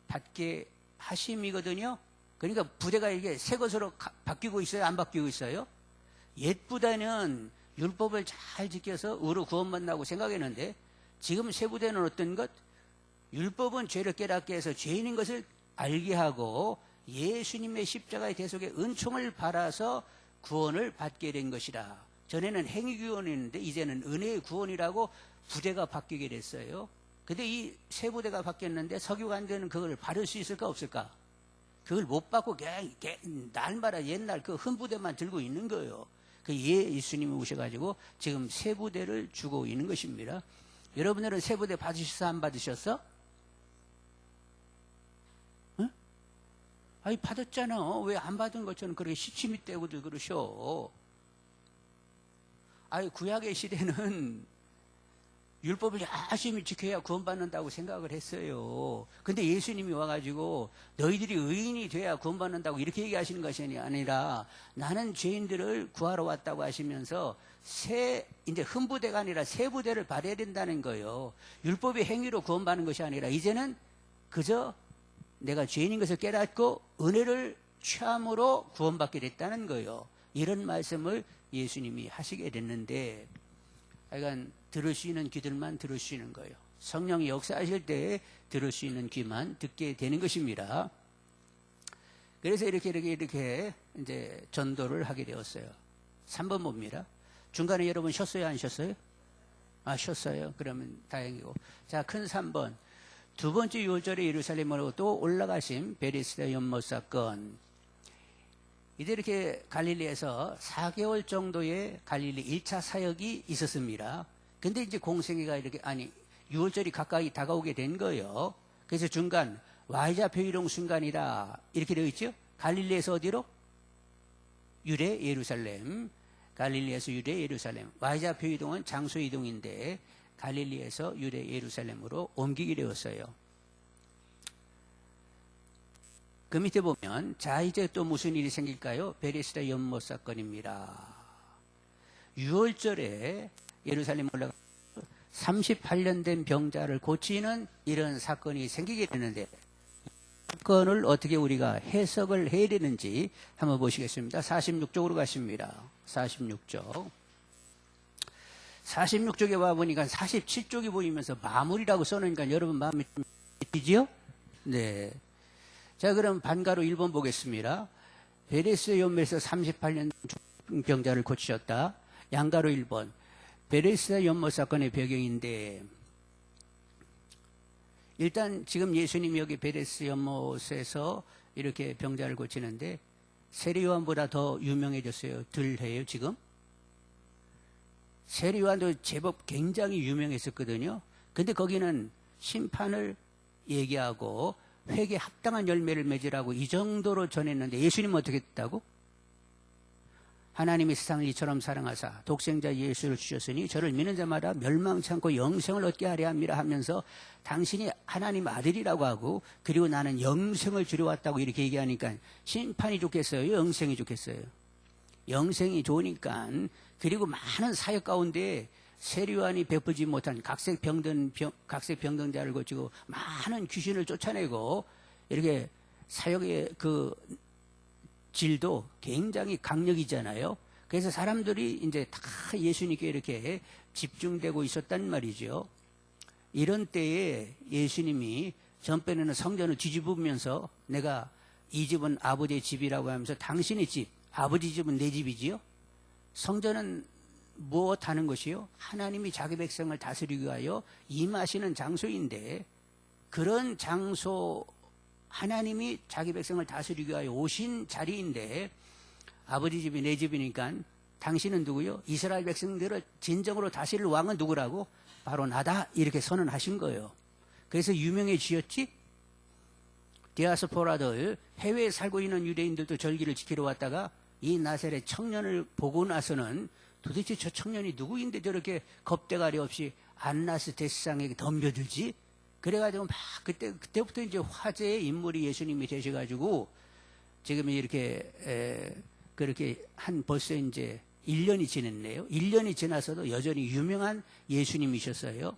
받게 하심이거든요. 그러니까 부대가 이게 새 것으로 바뀌고 있어요? 안 바뀌고 있어요? 옛 부대는 율법을 잘 지켜서 의로 구원받는다고 생각했는데, 지금 새 부대는 어떤 것? 율법은 죄를 깨닫게 해서 죄인인 것을 알게 하고 예수님의 십자가의 대속의 은총을 받아서 구원을 받게 된 것이라. 전에는 행위 구원이었는데 이제는 은혜의 구원이라고 부대가 바뀌게 됐어요. 근데 이 새 부대가 바뀌었는데 서기관들은 그걸 받을 수 있을까 없을까? 그걸 못 받고 그냥 날마다 옛날 그 흠 부대만 들고 있는 거예요. 그 예수님이 오셔가지고 지금 새 부대를 주고 있는 것입니다. 여러분들은 새 부대 받으셨어, 안 받으셨어? 응? 아니 받았잖아. 왜 안 받은 것처럼 그렇게 시침이 떼고도 그러셔? 아니 구약의 시대는 율법을 열심히 지켜야 구원받는다고 생각을 했어요. 근데 예수님이 와가지고 너희들이 의인이 돼야 구원받는다고 이렇게 얘기하시는 것이 아니라 나는 죄인들을 구하러 왔다고 하시면서 이제 흠 부대가 아니라 새 부대를 받아야 된다는 거예요. 율법의 행위로 구원받는 것이 아니라 이제는 그저 내가 죄인인 것을 깨닫고 은혜를 취함으로 구원받게 됐다는 거예요. 이런 말씀을 예수님이 하시게 됐는데, 하여간 들을 수 있는 귀들만 들을 수 있는 거예요. 성령이 역사하실 때 들을 수 있는 귀만 듣게 되는 것입니다. 그래서 이렇게 이제 전도를 하게 되었어요. 3번 봅니다. 중간에 여러분 쉬었어요, 안 쉬었어요? 아, 쉬었어요. 그러면 다행이고. 자, 큰 3번. 두 번째 6월절에 예루살렘으로 또 올라가신 베데스다 연못 사건. 이제 이렇게 갈릴리에서 4개월 정도의 갈릴리 1차 사역이 있었습니다. 근데 이제 공생애가 6월절이 가까이 다가오게 된 거예요. 그래서 중간 와이자 표이동 순간이다 이렇게 되어 있죠. 갈릴리에서 어디로? 유대 예루살렘. 갈릴리에서 유대 예루살렘. 와이자 표이동은 장소 이동인데 갈릴리에서 유대 예루살렘으로 옮기게 되었어요. 그 밑에 보면 자 이제 또 무슨 일이 생길까요? 베데스다 연못 사건입니다. 6월절에 예루살렘 올라가 38년 된 병자를 고치는 이런 사건이 생기게 되는데, 사건을 어떻게 우리가 해석을 해야 되는지 한번 보시겠습니다. 46쪽으로 가십니다. 46쪽. 46쪽에 와보니까 47쪽이 보이면서 마무리라고 써놓으니까 여러분 마음에 드시지요? 네. 자, 그럼 반가로 1번 보겠습니다. 베레스 연못에서 38년 병자를 고치셨다. 양가로 1번. 베레스 연못 사건의 배경인데, 일단 지금 예수님이 여기 베레스 연못에서 이렇게 병자를 고치는데 세례요한보다 더 유명해졌어요. 덜 해요 지금? 세례요한도 제법 굉장히 유명했었거든요. 근데 거기는 심판을 얘기하고 회개에 합당한 열매를 맺으라고 이 정도로 전했는데, 예수님은 어떻게 했다고? 하나님이 세상을 이처럼 사랑하사 독생자 예수를 주셨으니 저를 믿는 자마다 멸망치 않고 영생을 얻게 하려 함이라 하면서 당신이 하나님 아들이라고 하고, 그리고 나는 영생을 주려 왔다고 이렇게 얘기하니까 심판이 좋겠어요? 영생이 좋겠어요? 영생이 좋으니까. 그리고 많은 사역 가운데 세례요한이 베푸지 못한 각색 병등자를 고치고 많은 귀신을 쫓아내고, 이렇게 사역의 그 질도 굉장히 강력이잖아요. 그래서 사람들이 이제 다 예수님께 이렇게 집중되고 있었단 말이죠. 이런 때에 예수님이 전편에는 성전을 뒤집으면서 내가 이 집은 아버지의 집이라고 하면서 당신의 집, 아버지 집은 내 집이지요. 성전은 무엇 하는 것이요? 하나님이 자기 백성을 다스리기 위하여 임하시는 장소인데, 그런 장소, 하나님이 자기 백성을 다스리기 위하여 오신 자리인데, 아버지 집이 내 집이니까 당신은 누구요? 이스라엘 백성들을 진정으로 다스릴 왕은 누구라고? 바로 나다, 이렇게 선언하신 거예요. 그래서 유명해지셨지? 디아스포라들, 해외에 살고 있는 유대인들도 절기를 지키러 왔다가 이 나사렛 청년을 보고 나서는 도대체 저 청년이 누구인데 저렇게 겁대가리 없이 안나스 대스상에게 덤벼들지? 그래가지고 막 그때부터 이제 화제의 인물이 예수님이 되셔가지고 지금 이렇게 그렇게 한 벌써 이제 1년이 지났네요. 1년이 지나서도 여전히 유명한 예수님이셨어요.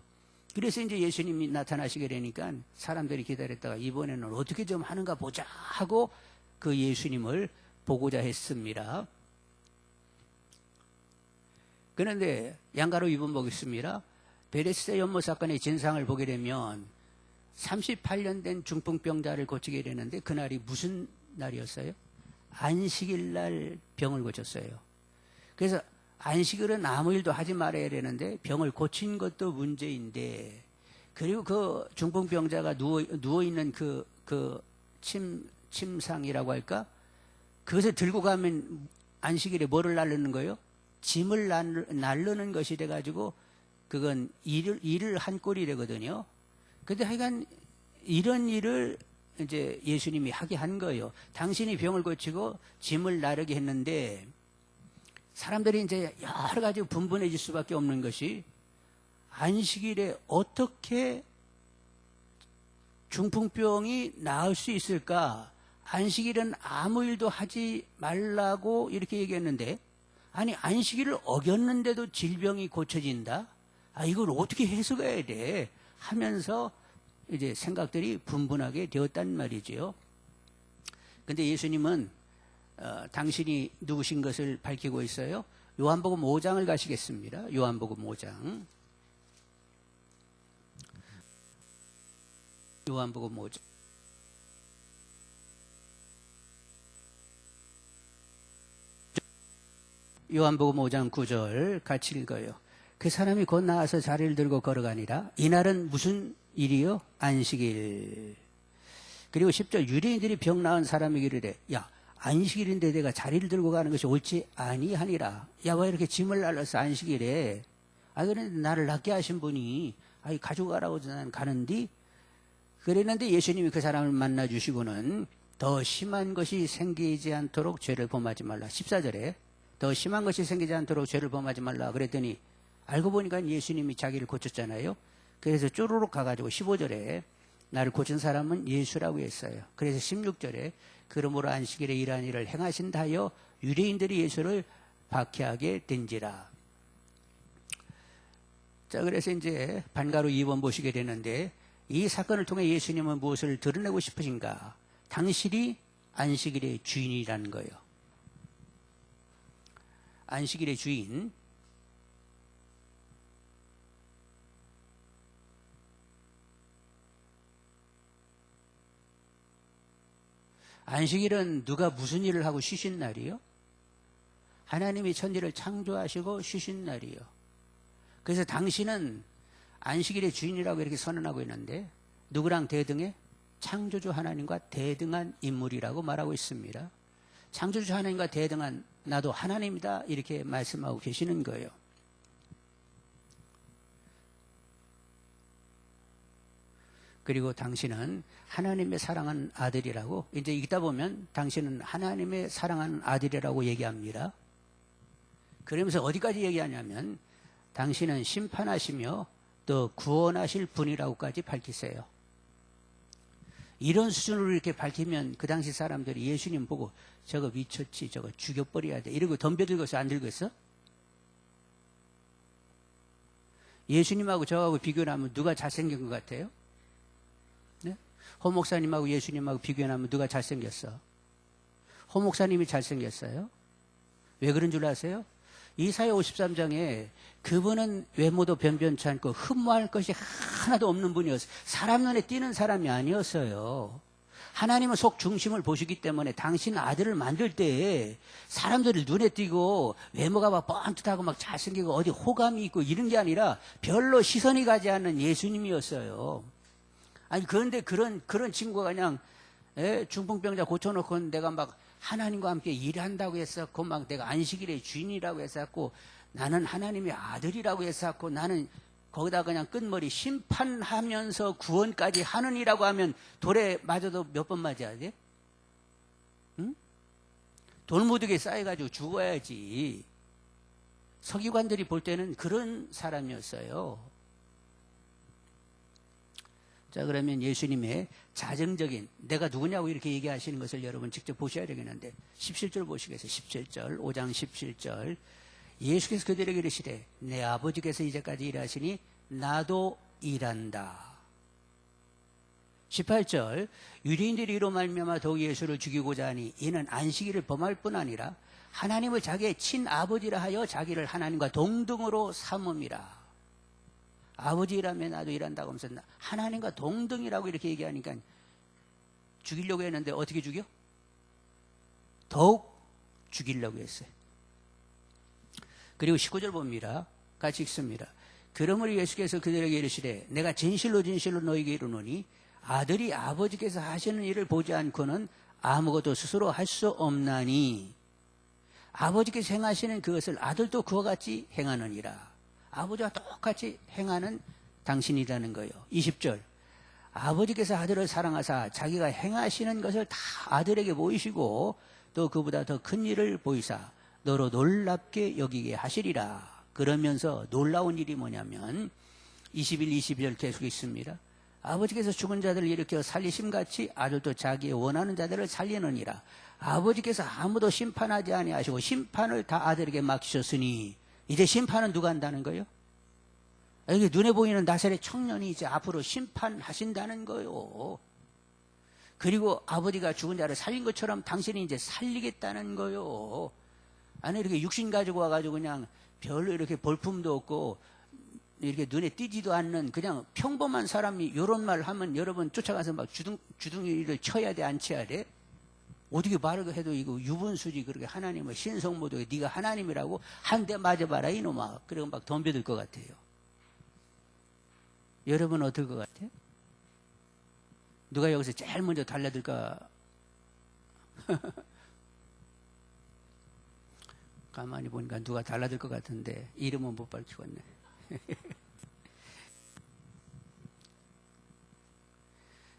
그래서 이제 예수님이 나타나시게 되니까 사람들이 기다렸다가 이번에는 어떻게 좀 하는가 보자 하고 그 예수님을 보고자 했습니다. 그런데 양가로 2번 보겠습니다. 베레스다 연못 사건의 진상을 보게 되면 38년 된 중풍병자를 고치게 되는데, 그날이 무슨 날이었어요? 안식일 날 병을 고쳤어요. 그래서 안식일은 아무 일도 하지 말아야 되는데 병을 고친 것도 문제인데, 그리고 그 중풍병자가 누워있는 그 침상이라고 할까? 그것을 들고 가면 안식일에 뭐를 나르는 거예요? 짐을 나르는 것이 돼가지고 그건 일을 한 꼴이 되거든요. 근데 하여간 이런 일을 이제 예수님이 하게 한 거예요. 당신이 병을 고치고 짐을 나르게 했는데, 사람들이 이제 여러 가지 분분해질 수밖에 없는 것이, 안식일에 어떻게 중풍병이 나을 수 있을까? 안식일은 아무 일도 하지 말라고 이렇게 얘기했는데, 아니 안식일을 어겼는데도 질병이 고쳐진다? 이걸 어떻게 해석해야 돼? 하면서 이제 생각들이 분분하게 되었단 말이지요. 근데 예수님은 당신이 누구신 것을 밝히고 있어요. 요한복음 5장을 가시겠습니다. 요한복음 5장. 요한복음 5장. 요한복음 5장 9절 같이 읽어요. 그 사람이 곧 나와서 자리를 들고 걸어가니라. 이날은 무슨 일이요? 안식일. 그리고 10절 유대인들이 병 나은 사람에게 이르되, 야 안식일인데 내가 자리를 들고 가는 것이 옳지 아니하니라. 야 왜 이렇게 짐을 날라서 안식일에? 그런데 나를 낫게 하신 분이 가져가라고 난 가는디? 그랬는데 예수님이 그 사람을 만나 주시고는 더 심한 것이 생기지 않도록 죄를 범하지 말라. 14절에 더 심한 것이 생기지 않도록 죄를 범하지 말라 그랬더니, 알고 보니까 예수님이 자기를 고쳤잖아요. 그래서 쪼르륵 가가지고 15절에 나를 고친 사람은 예수라고 했어요. 그래서 16절에 그러므로 안식일에 이러한 일을 행하신다 하여 유대인들이 예수를 박해하게 된지라. 자, 그래서 이제 반가로 2번 보시게 되는데 이 사건을 통해 예수님은 무엇을 드러내고 싶으신가? 당신이 안식일의 주인이라는 거예요. 안식일의 주인. 안식일은 누가 무슨 일을 하고 쉬신 날이요? 하나님이 천지를 창조하시고 쉬신 날이요. 그래서 당신은 안식일의 주인이라고 이렇게 선언하고 있는데 누구랑 대등해? 창조주 하나님과 대등한 인물이라고 말하고 있습니다. 창조주 하나님과 대등한 나도 하나님이다 이렇게 말씀하고 계시는 거예요. 그리고 당신은 하나님의 사랑하는 아들이라고 이제 읽다 보면 당신은 하나님의 사랑하는 아들이라고 얘기합니다. 그러면서 어디까지 얘기하냐면 당신은 심판하시며 또 구원하실 분이라고까지 밝히세요. 이런 수준으로 이렇게 밝히면 그 당시 사람들이 예수님 보고 저거 미쳤지 저거 죽여버려야 돼 이러고 덤벼들고서 안 들겠어? 예수님하고 저하고 비교를 하면 누가 잘생긴 것 같아요? 네? 호 목사님하고 예수님하고 비교하면 누가 잘생겼어? 호 목사님이 잘생겼어요? 왜 그런 줄 아세요? 이사야 53장에 그분은 외모도 변변치 않고 흠모할 것이 하나도 없는 분이었어요. 사람 눈에 띄는 사람이 아니었어요. 하나님은 속 중심을 보시기 때문에 당신 아들을 만들 때 사람들이 눈에 띄고 외모가 막 뻔듯하고 막 잘생기고 어디 호감이 있고 이런 게 아니라 별로 시선이 가지 않는 예수님이었어요. 아니 그런데 그런 친구가 그냥 중풍병자 고쳐놓고 내가 막 하나님과 함께 일한다고 했었고 막 내가 안식일의 주인이라고 했었고 나는 하나님의 아들이라고 했었고 나는 거기다 그냥 끝머리 심판하면서 구원까지 하느니라고 하면 돌에 맞아도 몇 번 맞아야 돼? 응? 돌무더기에 쌓여가지고 죽어야지. 서기관들이 볼 때는 그런 사람이었어요. 자, 그러면 예수님의 자정적인 내가 누구냐고 이렇게 얘기하시는 것을 여러분 직접 보셔야 되겠는데 17절 보시겠어요? 17절 5장 17절 예수께서 그들에게 이르시되 내 아버지께서 이제까지 일하시니 나도 일한다. 18절 유대인들이 이로 말미암아 더욱 예수를 죽이고자 하니 이는 안식일을 범할 뿐 아니라 하나님을 자기의 친아버지라 하여 자기를 하나님과 동등으로 삼음이라. 아버지 일하면 나도 일한다고 하면서 하나님과 동등이라고 이렇게 얘기하니까 죽이려고 했는데 어떻게 죽여? 더욱 죽이려고 했어요. 그리고 19절 봅니다. 같이 읽습니다. 그러므로 예수께서 그들에게 이르시되 내가 진실로 진실로 너희에게 이르노니 아들이 아버지께서 하시는 일을 보지 않고는 아무것도 스스로 할 수 없나니 아버지께서 행하시는 그것을 아들도 그와 같이 행하느니라. 아버지와 똑같이 행하는 당신이라는 거예요. 20절 아버지께서 아들을 사랑하사 자기가 행하시는 것을 다 아들에게 보이시고 또 그보다 더 큰 일을 보이사 너로 놀랍게 여기게 하시리라. 그러면서 놀라운 일이 뭐냐면 21, 22절 계속 있습니다. 아버지께서 죽은 자들을 일으켜 살리심같이 아들도 자기의 원하는 자들을 살리느니라. 아버지께서 아무도 심판하지 아니하시고 심판을 다 아들에게 맡기셨으니 이제 심판은 누가 한다는 거예요? 여기 눈에 보이는 나사렛 청년이 이제 앞으로 심판하신다는 거예요. 그리고 아버지가 죽은 자를 살린 것처럼 당신이 이제 살리겠다는 거예요. 아니 이렇게 육신 가지고 와가지고 그냥 별로 이렇게 볼품도 없고 이렇게 눈에 띄지도 않는 그냥 평범한 사람이 이런 말 하면 여러분 쫓아가서 막 주둥이를 쳐야 돼, 안 쳐야 돼? 어떻게 말을 해도 이거 유분수지 그렇게 하나님을 신성모독에 네가 하나님이라고 한 대 맞아봐라 이놈아. 그리고 막 덤벼들 것 같아요. 여러분 어떨 것 같아요? 누가 여기서 제일 먼저 달라들까? 가만히 보니까 누가 달라들 것 같은데 이름은 못 밝히겠네.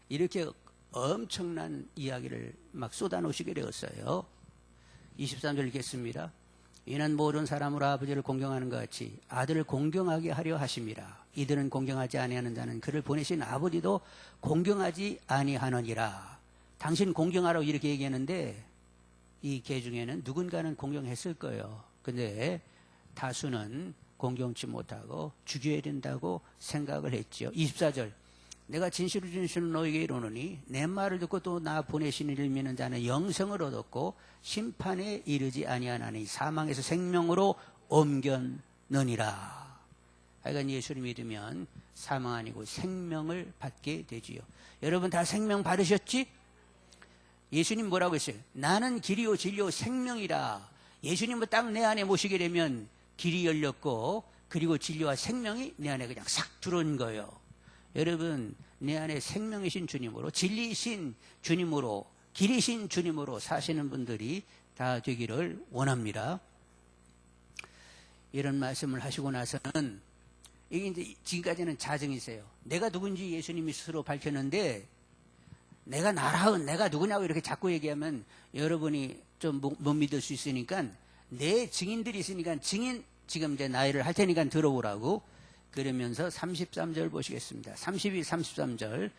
이렇게 엄청난 이야기를 막 쏟아놓으시게 되었어요. 23절 읽겠습니다. 이는 모든 사람으로 아버지를 공경하는 것 같이 아들을 공경하게 하려 하심이라. 이들은 공경하지 아니하는 자는 그를 보내신 아버지도 공경하지 아니하느니라. 당신 공경하라고 이렇게 얘기했는데 이 개 중에는 누군가는 공경했을 거예요. 근데 다수는 공경치 못하고 죽여야 된다고 생각을 했지요. 24절. 내가 진실로 진실로 너에게 이르노니 내 말을 듣고 또 나 보내신 이를 믿는 자는 영생을 얻었고 심판에 이르지 아니하나니 사망에서 생명으로 옮겼느니라. 하여간 예수를 믿으면 사망 아니고 생명을 받게 되지요. 여러분 다 생명 받으셨지? 예수님 뭐라고 했어요? 나는 길이요 진리요 생명이라. 예수님을 딱 내 안에 모시게 되면 길이 열렸고 그리고 진리와 생명이 내 안에 그냥 싹 들어온 거예요. 여러분 내 안에 생명이신 주님으로 진리이신 주님으로 길이신 주님으로 사시는 분들이 다 되기를 원합니다. 이런 말씀을 하시고 나서는 이게 이제 지금까지는 자정이세요. 내가 누군지 예수님이 스스로 밝혔는데 내가 나라은 내가 누구냐고 이렇게 자꾸 얘기하면 여러분이 좀 못 믿을 수 있으니까 내 증인들이 있으니까 증인 지금 이제 나이를 할 테니까 들어보라고. 그러면서 33절 보시겠습니다. 32, 33절.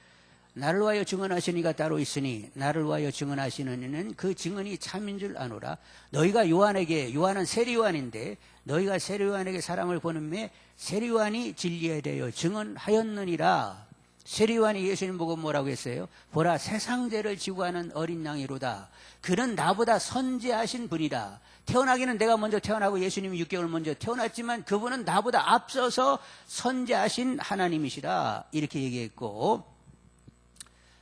나를 위하여 증언하시는 이가 따로 있으니 나를 위하여 증언하시는 이는 그 증언이 참인 줄 아노라. 너희가 요한에게, 요한은 세례요한인데 너희가 세례요한에게 사람을 보는매 세례요한이 진리에 대하여 증언하였느니라. 세례요한이 예수님 보고 뭐라고 했어요? 보라 세상 죄를 지고 하는 어린 양이로다. 그는 나보다 선지하신 분이다. 태어나기는 내가 먼저 태어나고 예수님이 6개월 먼저 태어났지만 그분은 나보다 앞서서 선지하신 하나님이시라. 이렇게 얘기했고,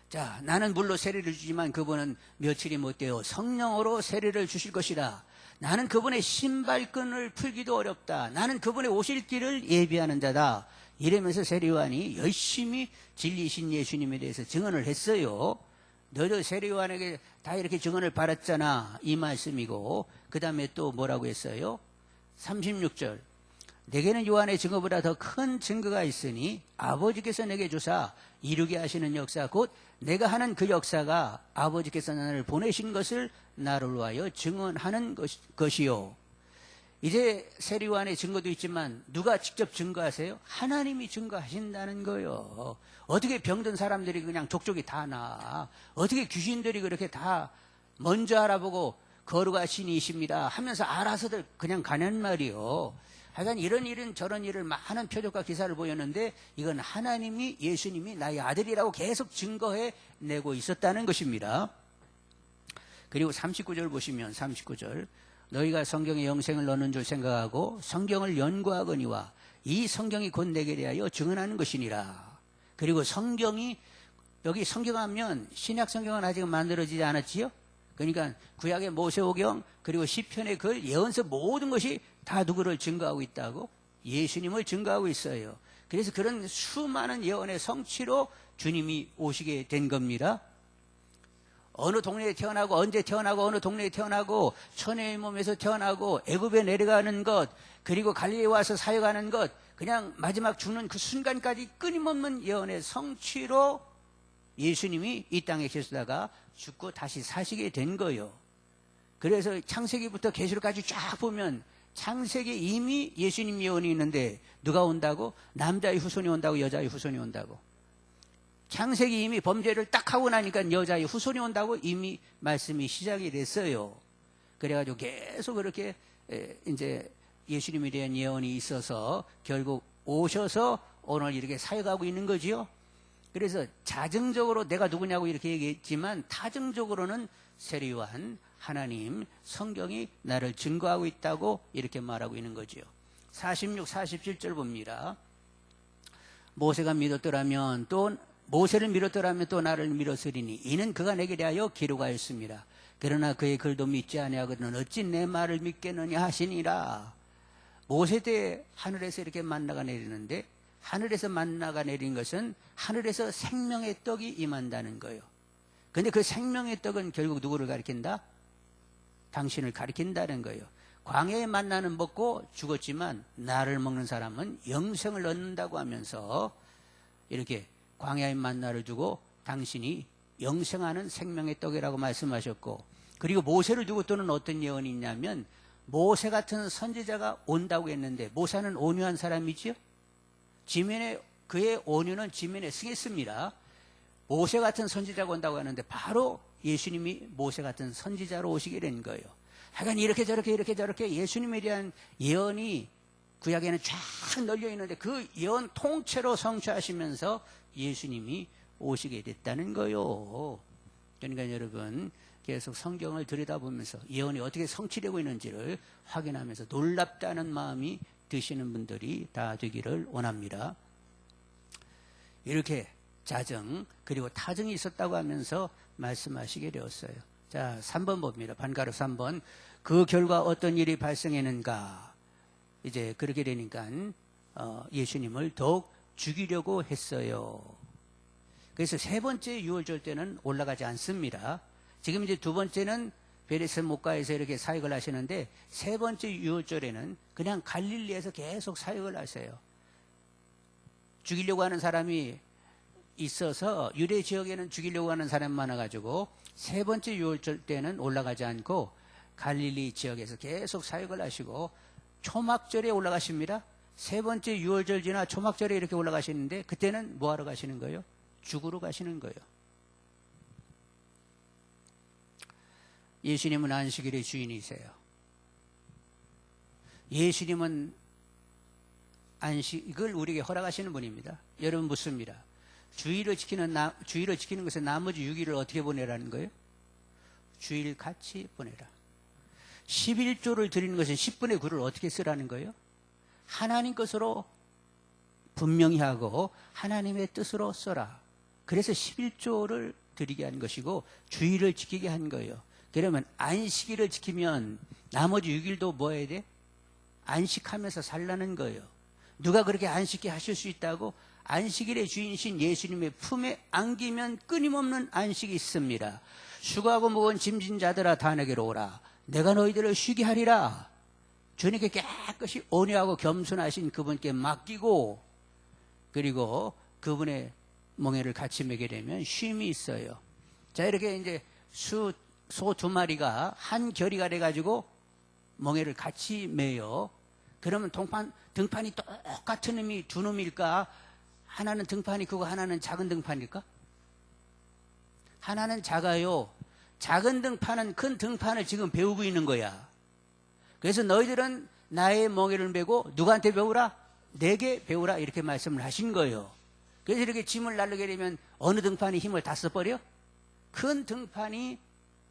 자, 나는 물로 세례를 주지만 그분은 며칠이 못 되어 성령으로 세례를 주실 것이라. 나는 그분의 신발끈을 풀기도 어렵다. 나는 그분의 오실 길을 예비하는 자다. 이러면서 세례요한이 열심히 진리신 예수님에 대해서 증언을 했어요. 너도 세례요한에게 다 이렇게 증언을 받았잖아. 이 말씀이고, 그 다음에 또 뭐라고 했어요? 36절. 내게는 요한의 증거보다 더 큰 증거가 있으니 아버지께서 내게 주사 이루게 하시는 역사 곧 내가 하는 그 역사가 아버지께서 나를 보내신 것을 나를 위하여 증언하는 것이요. 이제 세례요한의 증거도 있지만 누가 직접 증거하세요? 하나님이 증거하신다는 거예요. 어떻게 병든 사람들이 그냥 족족이 다 나? 어떻게 귀신들이 그렇게 다 먼저 알아보고 거룩하신 이십니다 하면서 알아서들 그냥 가는 말이요. 하여간 이런 일은 저런 일을 많은 표적과 기사를 보였는데 이건 하나님이 예수님이 나의 아들이라고 계속 증거해 내고 있었다는 것입니다. 그리고 39절 보시면 39절. 너희가 성경에 영생을 넣는 줄 생각하고 성경을 연구하거니와 이 성경이 곧 내게 대하여 증언하는 것이니라. 그리고 성경이 여기 성경하면 신약 성경은 아직 만들어지지 않았지요. 그러니까 구약의 모세오경 그리고 시편의 글 예언서 모든 것이 다 누구를 증거하고 있다고? 예수님을 증거하고 있어요. 그래서 그런 수많은 예언의 성취로 주님이 오시게 된 겁니다. 어느 동네에 태어나고 언제 태어나고 어느 동네에 태어나고 처녀의 몸에서 태어나고 애굽에 내려가는 것 그리고 갈릴리에 와서 사역하는 것 그냥 마지막 죽는 그 순간까지 끊임없는 예언의 성취로 예수님이 이 땅에 계시다가 죽고 다시 사시게 된 거예요. 그래서 창세기부터 계시록까지 쫙 보면 창세기에 이미 예수님 예언이 있는데 누가 온다고? 남자의 후손이 온다고 여자의 후손이 온다고. 창세기 이미 범죄를 딱 하고 나니까 여자의 후손이 온다고 이미 말씀이 시작이 됐어요. 그래가지고 계속 그렇게 이제 예수님에 대한 예언이 있어서 결국 오셔서 오늘 이렇게 사역하고 있는 거지요. 그래서 자정적으로 내가 누구냐고 이렇게 얘기했지만 타정적으로는 세례요한 하나님 성경이 나를 증거하고 있다고 이렇게 말하고 있는 거지요. 46, 47절 봅니다. 모세를 믿었더라면 또 나를 믿었으리니 이는 그가 내게 대하여 기록하였습니다. 그러나 그의 글도 믿지 아니하거든 어찌 내 말을 믿겠느냐 하시니라. 모세 때 하늘에서 이렇게 만나가 내리는데 하늘에서 만나가 내린 것은 하늘에서 생명의 떡이 임한다는 거예요. 그런데 그 생명의 떡은 결국 누구를 가리킨다? 당신을 가리킨다는 거예요. 광야의 만나는 먹고 죽었지만 나를 먹는 사람은 영생을 얻는다고 하면서 이렇게 광야의 만나를 두고 당신이 영생하는 생명의 떡이라고 말씀하셨고 그리고 모세를 두고 또는 어떤 예언이 있냐면 모세 같은 선지자가 온다고 했는데 모세는 온유한 사람이지요. 그의 온유는 지면에 승했습니다. 모세 같은 선지자가 온다고 하는데 바로 예수님이 모세 같은 선지자로 오시게 된 거예요. 하여간 이렇게 저렇게 예수님에 대한 예언이 구약에는 쫙 널려 있는데 그 예언 통째로 성취하시면서 예수님이 오시게 됐다는 거요. 그러니까 여러분 계속 성경을 들여다보면서 예언이 어떻게 성취되고 있는지를 확인하면서 놀랍다는 마음이 드시는 분들이 다 되기를 원합니다. 이렇게 자정 그리고 타정이 있었다고 하면서 말씀하시게 되었어요. 자, 3번 봅니다. 반가로 3번. 그 결과 어떤 일이 발생했는가? 이제 그렇게 되니까 예수님을 더욱 죽이려고 했어요. 그래서 세 번째 유월절 때는 올라가지 않습니다. 지금 이제 두 번째는 베레스 목가에서 이렇게 사역을 하시는데 세 번째 유월절에는 그냥 갈릴리에서 계속 사역을 하세요. 죽이려고 하는 사람이 있어서 유대 지역에는 죽이려고 하는 사람이 많아가지고 세 번째 유월절 때는 올라가지 않고 갈릴리 지역에서 계속 사역을 하시고 초막절에 올라가십니다. 세 번째 유월절 지나 초막절에 이렇게 올라가시는데 그때는 뭐 하러 가시는 거예요? 죽으러 가시는 거예요. 예수님은 안식일의 주인이세요. 예수님은 안식을 우리에게 허락하시는 분입니다. 여러분 묻습니다. 주일을 지키는 것에 나머지 6일을 어떻게 보내라는 거예요? 주일 같이 보내라. 11조를 드리는 것은 10분의 9를 어떻게 쓰라는 거예요? 하나님 것으로 분명히 하고 하나님의 뜻으로 써라. 그래서 11조를 드리게 한 것이고 주일을 지키게 한 거예요. 그러면 안식일을 지키면 나머지 6일도 뭐 해야 돼? 안식하면서 살라는 거예요. 누가 그렇게 안식게 하실 수 있다고? 안식일의 주인이신 예수님의 품에 안기면 끊임없는 안식이 있습니다. 수고하고 무거운 짐진 자들아 다 내게로 오라. 내가 너희들을 쉬게 하리라. 주님께 깨끗이 온유하고 겸손하신 그분께 맡기고 그리고 그분의 멍에를 같이 매게 되면 쉼이 있어요. 자, 이렇게 이제 소 두 마리가 한 결이가 돼가지고 멍에를 같이 매요. 그러면 등판이 똑같은 놈이 두 놈일까? 하나는 등판이 크고 하나는 작은 등판일까? 하나는 작아요. 작은 등판은 큰 등판을 지금 배우고 있는 거야. 그래서 너희들은 나의 멍에를 메고 누구한테 배우라? 내게 배우라. 이렇게 말씀을 하신 거예요. 그래서 이렇게 짐을 나르게 되면 어느 등판이 힘을 다 써버려? 큰 등판이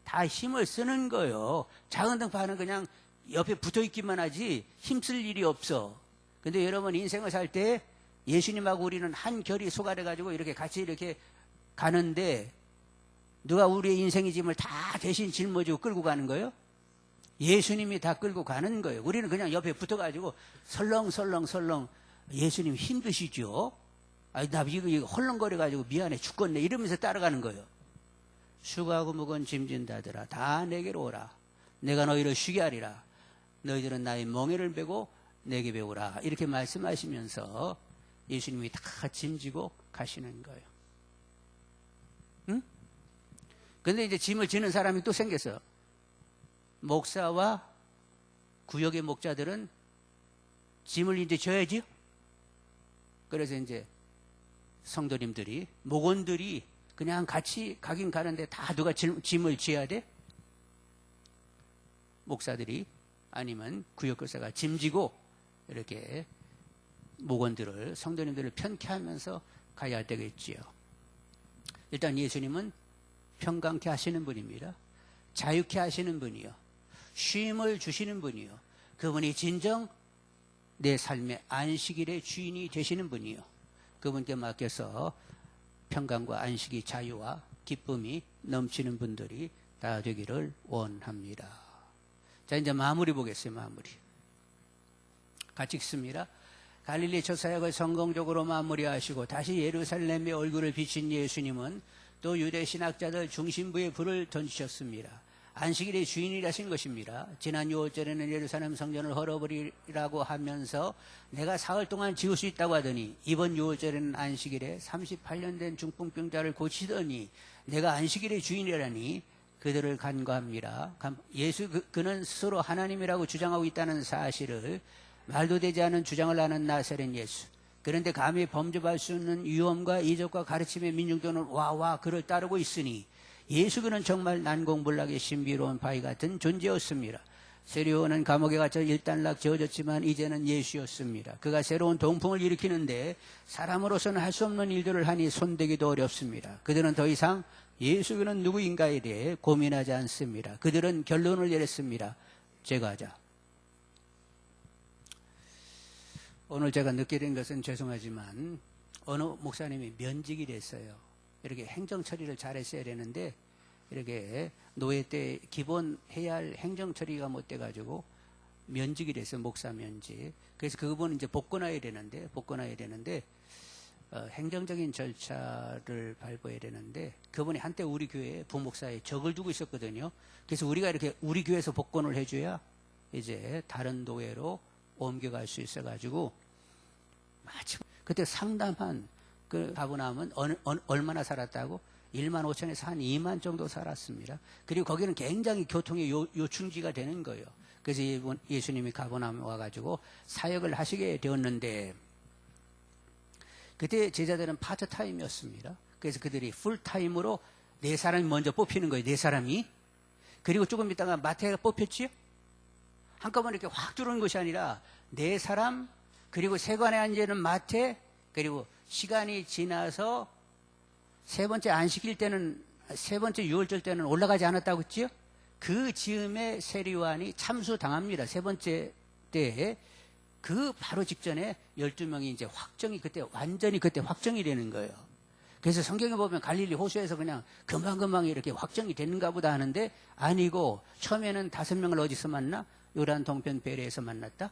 다 힘을 쓰는 거예요. 작은 등판은 그냥 옆에 붙어 있기만 하지 힘쓸 일이 없어. 근데 여러분 인생을 살 때 예수님하고 우리는 한 결이 소가돼 가지고 이렇게 같이 이렇게 가는데 누가 우리의 인생의 짐을 다 대신 짊어지고 끌고 가는 거예요? 예수님이 다 끌고 가는 거예요. 우리는 그냥 옆에 붙어 가지고 설렁설렁 예수님 힘드시죠? 아니 나 이거 헐렁거려 가지고 미안해 죽겠네 이러면서 따라가는 거예요. 수고하고 무거운 짐진 자들아 다 내게로 오라. 내가 너희를 쉬게 하리라. 너희들은 나의 멍에를 메고 내게 배우라. 이렇게 말씀하시면서 예수님이 다 짐지고 가시는 거예요. 응? 근데 이제 짐을 지는 사람이 또 생겼어요. 목사와 구역의 목자들은 짐을 이제 져야지요. 그래서 이제 성도님들이, 목원들이 그냥 같이 가긴 가는데 다 누가 짐을 지어야 돼? 목사들이 아니면 구역교사가 짐지고 이렇게 목원들을 성도님들을 편케하면서 가야 되겠지요. 일단 예수님은 평강케 하시는 분입니다. 자유케 하시는 분이요. 쉼을 주시는 분이요. 그분이 진정 내 삶의 안식일의 주인이 되시는 분이요. 그분께 맡겨서 평강과 안식이 자유와 기쁨이 넘치는 분들이 다 되기를 원합니다. 자, 이제 마무리 보겠어요. 마무리. 같이 읽습니다. 갈릴리 첫 사역을 성공적으로 마무리하시고 다시 예루살렘의 얼굴을 비친 예수님은 또 유대 신학자들 중심부에 불을 던지셨습니다. 안식일의 주인이라신 것입니다. 지난 6월절에는 예루살렘 성전을 헐어버리라고 하면서 내가 사흘 동안 지을 수 있다고 하더니 이번 6월절에는 안식일에 38년 된 중풍병자를 고치더니 내가 안식일의 주인이라니 그들을 간과합니다. 그는 스스로 하나님이라고 주장하고 있다는 사실을 말도 되지 않은 주장을 하는 나사렛 예수. 그런데 감히 범접할 수 없는 위험과 이적과 가르침의 민중들은 와와 그를 따르고 있으니 예수 그는 정말 난공불락의 신비로운 바위 같은 존재였습니다. 세리온은 감옥에 갇혀 일단락 지어졌지만 이제는 예수였습니다. 그가 새로운 동풍을 일으키는데 사람으로서는 할 수 없는 일들을 하니 손대기도 어렵습니다. 그들은 더 이상 예수는 누구인가에 대해 고민하지 않습니다. 그들은 결론을 내렸습니다. 제거하자. 오늘 제가 늦게 된 것은 죄송하지만 어느 목사님이 면직이 됐어요. 이렇게 행정 처리를 잘했어야 되는데 이렇게 노예 때 기본 해야 할 행정 처리가 못 돼가지고 면직이 됐어요. 목사 면직. 그래서 그분은 이제 복권해야 되는데 행정적인 절차를 밟아야 되는데 그분이 한때 우리 교회에 부목사에 적을 두고 있었거든요. 그래서 우리가 이렇게 우리 교회에서 복권을 해줘야 이제 다른 노예로 옮겨갈 수 있어가지고 마침 그때 상담한 그 가고 나면 얼마나 살았다고? 1만 5천에서 한 2만 정도 살았습니다. 그리고 거기는 굉장히 교통의 요충지가 되는 거예요. 그래서 예수님이 가고 나면 와가지고 사역을 하시게 되었는데 그때 제자들은 파트타임이었습니다. 그래서 그들이 풀타임으로 4사람이 먼저 뽑히는 거예요. 4사람이. 그리고 조금 있다가 마태가 뽑혔지요? 한꺼번에 이렇게 확 들어오는 것이 아니라 4사람, 그리고 세관에 앉아있는 마태, 그리고 시간이 지나서 세 번째 안식일 때는, 세 번째 유월절 때는 올라가지 않았다고 했지요? 그 즈음에 세리요한이 참수당합니다. 세 번째 때에. 그 바로 직전에 12명이 이제 완전히 그때 확정이 되는 거예요. 그래서 성경에 보면 갈릴리 호수에서 그냥 금방금방 이렇게 확정이 되는가 보다 하는데 아니고 처음에는 5명을 어디서 만나? 요단 동편 베레에서 만났다.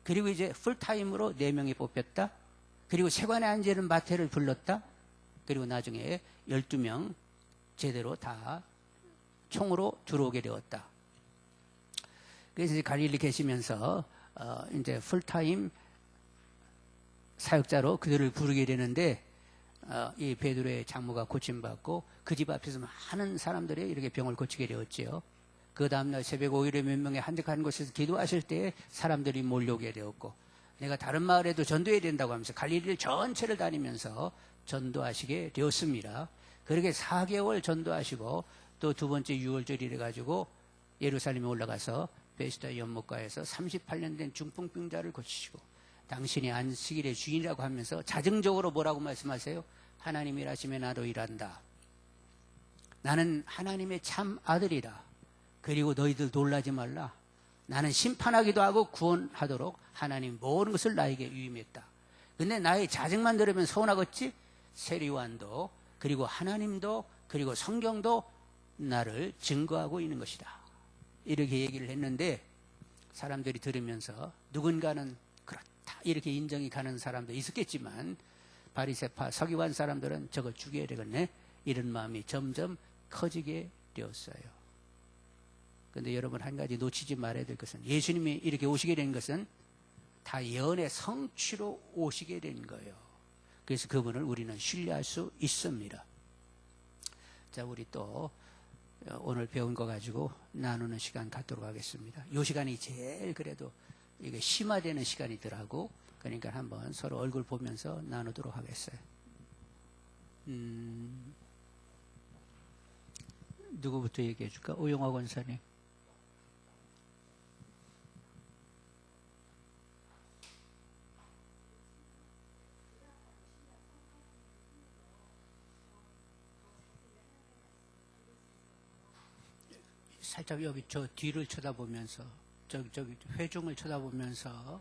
그리고 이제 풀타임으로 4명이 뽑혔다. 그리고 세관에 앉아있는 마태를 불렀다. 그리고 나중에 12명 제대로 다 총으로 들어오게 되었다. 그래서 이제 갈릴리 계시면서 이제 풀타임 사역자로 그들을 부르게 되는데 이 베드로의 장모가 고침받고 그 집 앞에서 많은 사람들이 이렇게 병을 고치게 되었지요. 그 다음날 새벽 5일에 몇 명이 한적한 곳에서 기도하실 때 사람들이 몰려오게 되었고 내가 다른 마을에도 전도해야 된다고 하면서 갈릴리를 전체를 다니면서 전도하시게 되었습니다. 그렇게 4개월 전도하시고 또 두 번째 6월절이래 가지고 예루살렘에 올라가서 베스다 연못가에서 38년 된 중풍병자를 고치시고 당신이 안식일의 주인이라고 하면서 자증적으로 뭐라고 말씀하세요? 하나님이 일하시면 나도 일한다. 나는 하나님의 참 아들이다. 그리고 너희들 놀라지 말라. 나는 심판하기도 하고 구원하도록 하나님 모든 것을 나에게 위임했다. 근데 나의 자증만 들으면 서운하겠지? 세리요한도 그리고 하나님도 그리고 성경도 나를 증거하고 있는 것이다. 이렇게 얘기를 했는데 사람들이 들으면서 누군가는 그렇다 이렇게 인정이 가는 사람도 있었겠지만 바리새파 서기관 사람들은 저거 죽여야 되겠네 이런 마음이 점점 커지게 되었어요. 그런데 여러분 한 가지 놓치지 말아야 될 것은 예수님이 이렇게 오시게 된 것은 다 예언의 성취로 오시게 된 거예요. 그래서 그분을 우리는 신뢰할 수 있습니다. 자, 우리 또 오늘 배운 거 가지고 나누는 시간 갖도록 하겠습니다. 이 시간이 제일 그래도 이게 심화되는 시간이더라고. 그러니까 한번 서로 얼굴 보면서 나누도록 하겠어요. 누구부터 얘기해 줄까? 오용화 권사님. 살짝 여기 저 뒤를 쳐다보면서 저기 회중을 쳐다보면서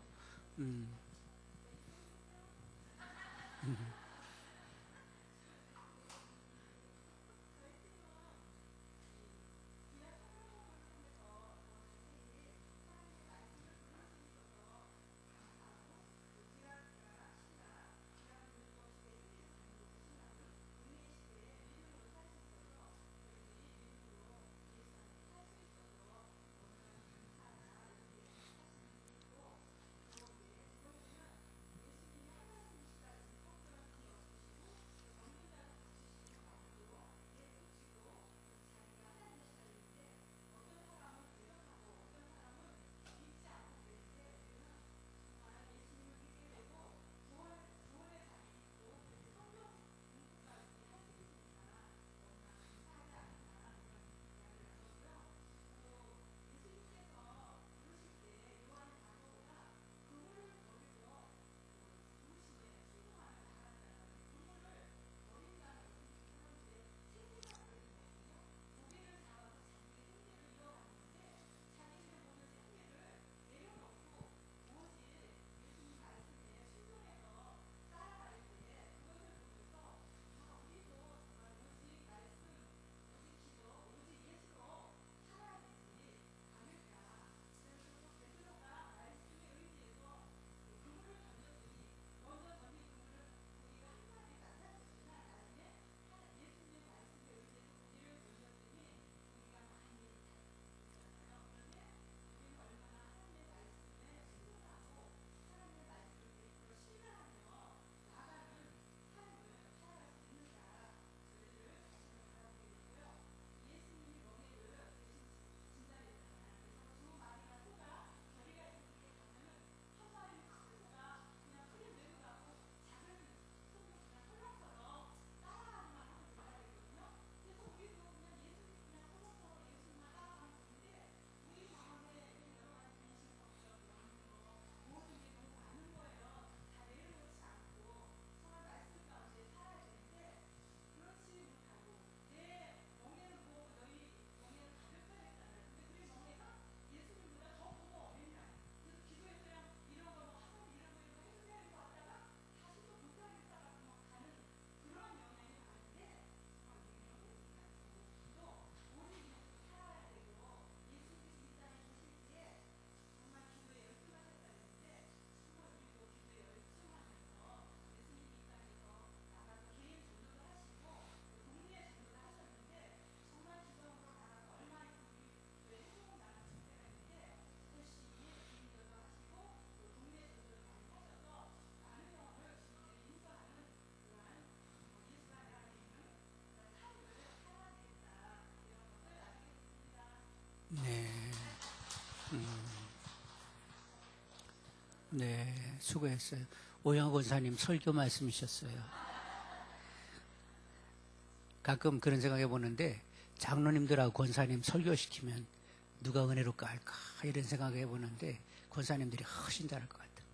네, 수고했어요. 오영호 권사님 설교 말씀이셨어요. 가끔 그런 생각해 보는데 장로님들하고 권사님 설교시키면 누가 은혜롭게 할까 이런 생각해 보는데 권사님들이 훨씬 잘할 것 같아요.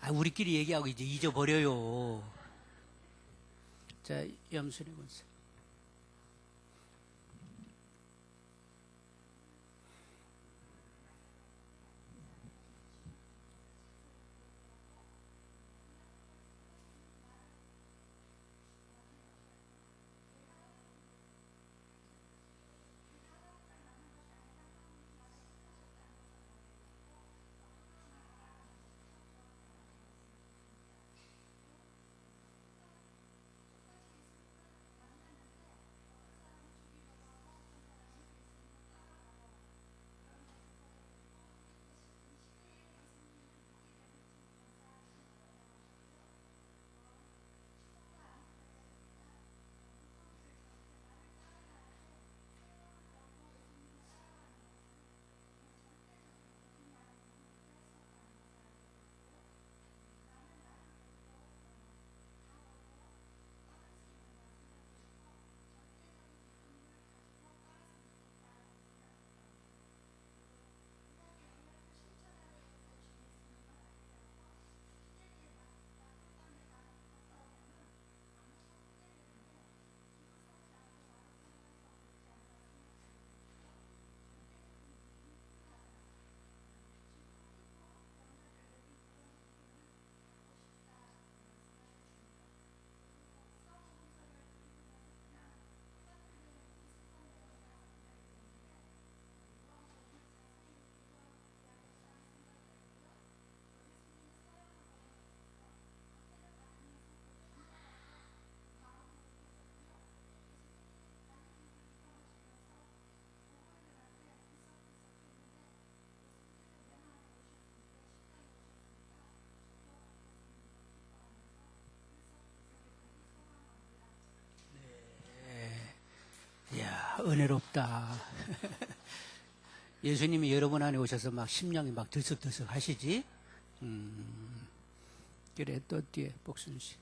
아, 우리끼리 얘기하고 이제 잊어버려요. 자, 염순이 권사. 이야, 은혜롭다. 예수님이 여러분 안에 오셔서 막 심령이 막 들썩들썩 하시지? 그래, 또 뒤에 복순 씨.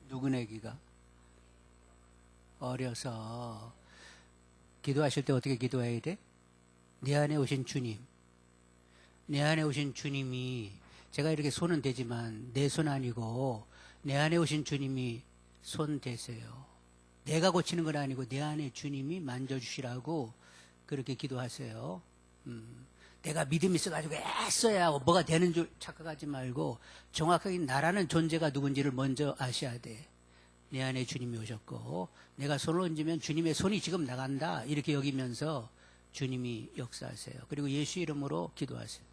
누구네 기가 어려서 기도하실 때 어떻게 기도해야 돼? 내 안에 오신 주님, 내 안에 오신 주님이 제가 이렇게 손은 대지만 내 손 아니고 내 안에 오신 주님이 손 대세요. 내가 고치는 건 아니고 내 안에 주님이 만져주시라고 그렇게 기도하세요. 내가 믿음이 있어가지고 애써야 뭐가 되는 줄 착각하지 말고 정확하게 나라는 존재가 누군지를 먼저 아셔야 돼. 내 안에 주님이 오셨고 내가 손을 얹으면 주님의 손이 지금 나간다 이렇게 여기면서 주님이 역사하세요. 그리고 예수 이름으로 기도하세요.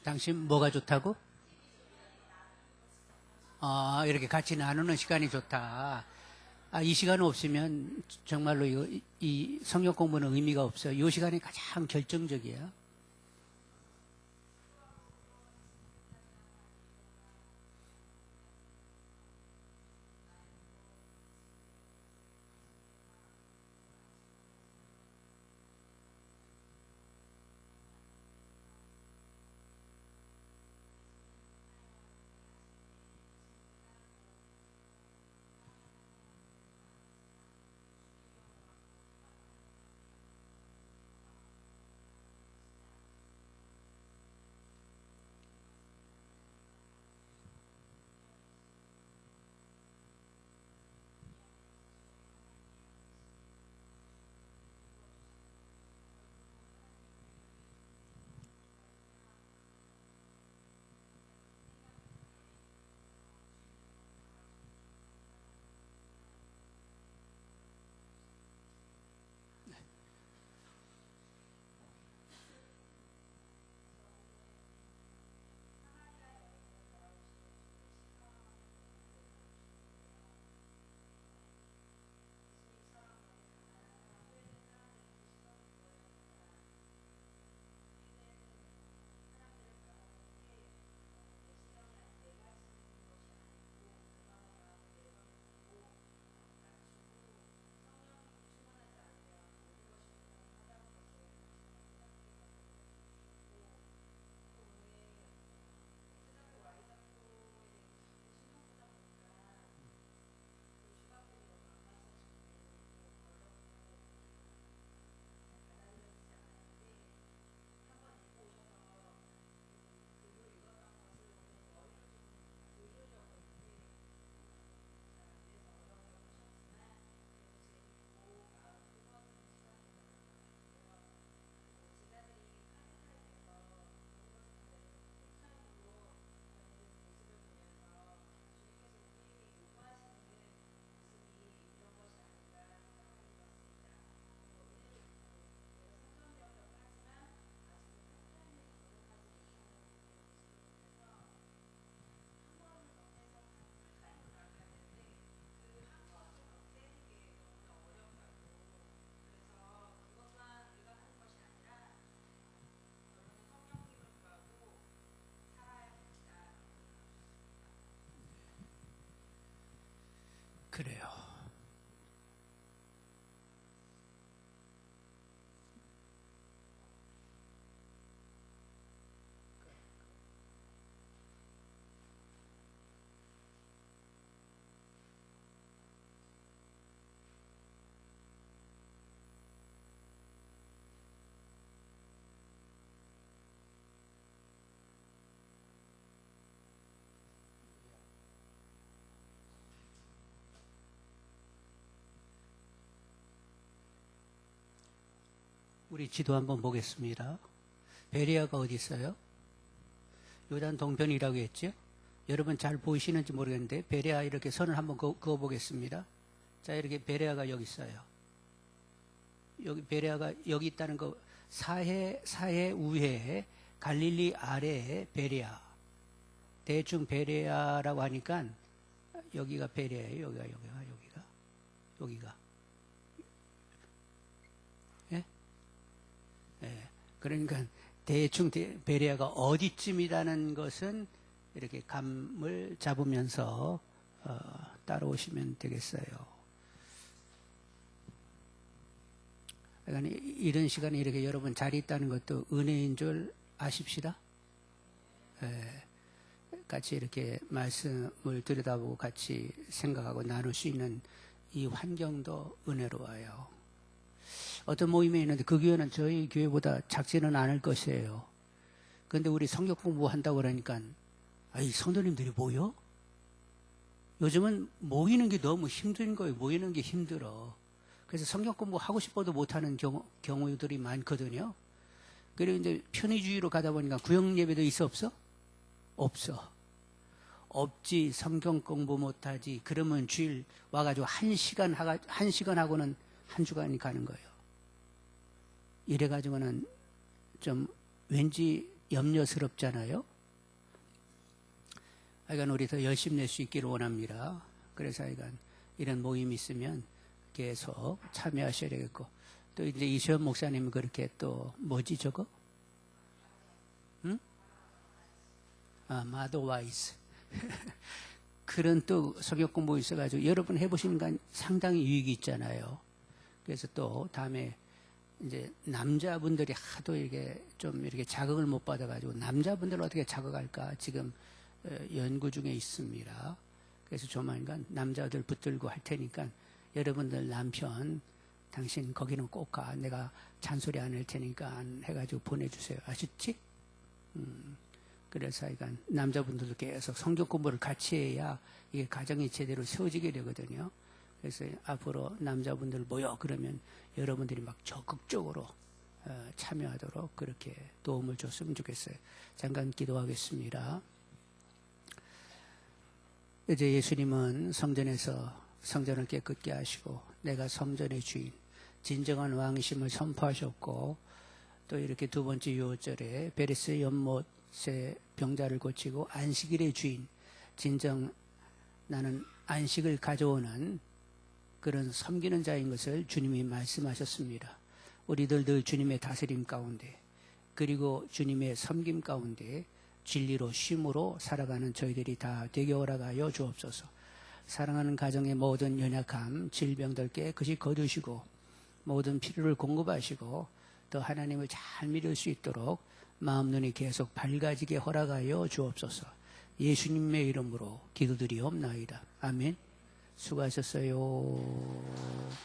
당신 뭐가 좋다고? 이렇게 같이 나누는 시간이 좋다. 이 시간 없으면 정말로 이 성경 공부는 의미가 없어요. 이 시간이 가장 결정적이에요. 그래요. 우리 지도 한번 보겠습니다. 베레아가 어디 있어요? 요단 동편이라고 했죠? 여러분 잘 보이시는지 모르겠는데 베레아 이렇게 선을 한번 그어 보겠습니다. 자, 이렇게 베레아가 여기 있어요. 여기 베레아가 여기 있다는 거 사해 우회에 갈릴리 아래에 베레아. 대충 베레아라고 하니까 여기가 베레아예요. 여기가. 예? 예. 그러니까 대충 베레아가 어디쯤이라는 것은 이렇게 감을 잡으면서 따라오시면 되겠어요. 그러니까 이런 시간에 이렇게 여러분 자리 있다는 것도 은혜인 줄 아십시다. 예. 같이 이렇게 말씀을 들여다보고 같이 생각하고 나눌 수 있는 이 환경도 은혜로워요. 어떤 모임에 있는데 그 교회는 저희 교회보다 작지는 않을 것이에요. 그런데 우리 성경 공부한다고 그러니까 이 성도님들이 모여? 요즘은 모이는 게 너무 힘든 거예요. 모이는 게 힘들어. 그래서 성경 공부하고 싶어도 못하는 경우들이 많거든요. 그리고 이제 편의주의로 가다 보니까 구역 예배도 있어 없어? 없어. 없지. 성경 공부 못하지. 그러면 주일 와가지고 한 시간 하고는 한 주간이 가는 거예요. 이래가지고는 좀 왠지 염려스럽잖아요. 하여간 우리 더 열심히 낼 수 있기를 원합니다. 그래서 하여간 이런 모임이 있으면 계속 참여하셔야 되겠고, 또 이제 이시연 목사님은 그렇게 또 뭐지 저거? 응? 마도와이스. 그런 또 성역 공부 있어가지고 여러분 해보시는 건 상당히 유익이 있잖아요. 그래서 또 다음에 이제 남자분들이 하도 이렇게 좀 이렇게 자극을 못 받아가지고 남자분들을 어떻게 자극할까 지금 연구 중에 있습니다. 그래서 조만간 남자들 붙들고 할 테니까 여러분들 남편 당신 거기는 꼭 가. 내가 잔소리 안 할 테니까 해가지고 보내주세요. 아셨지? 그래서 이건 남자분들도 계속 성경 공부를 같이 해야 이게 가정이 제대로 세워지게 되거든요. 그래서 앞으로 남자분들 모여 그러면 여러분들이 막 적극적으로 참여하도록 그렇게 도움을 줬으면 좋겠어요. 잠깐 기도하겠습니다. 이제 예수님은 성전에서 성전을 깨끗게 하시고 내가 성전의 주인, 진정한 왕이심을 선포하셨고, 또 이렇게 두 번째 유월절에 베레스 연못의 병자를 고치고 안식일의 주인, 진정 나는 안식을 가져오는 그런 섬기는 자인 것을 주님이 말씀하셨습니다. 우리들 늘 주님의 다스림 가운데, 그리고 주님의 섬김 가운데 진리로 쉼으로 살아가는 저희들이 다 되게 허락하여 주옵소서. 사랑하는 가정의 모든 연약함, 질병들 깨끗이 거두시고 모든 필요를 공급하시고 또 하나님을 잘 믿을 수 있도록 마음 눈이 계속 밝아지게 허락하여 주옵소서. 예수님의 이름으로 기도드리옵나이다. 아멘. 수고하셨어요.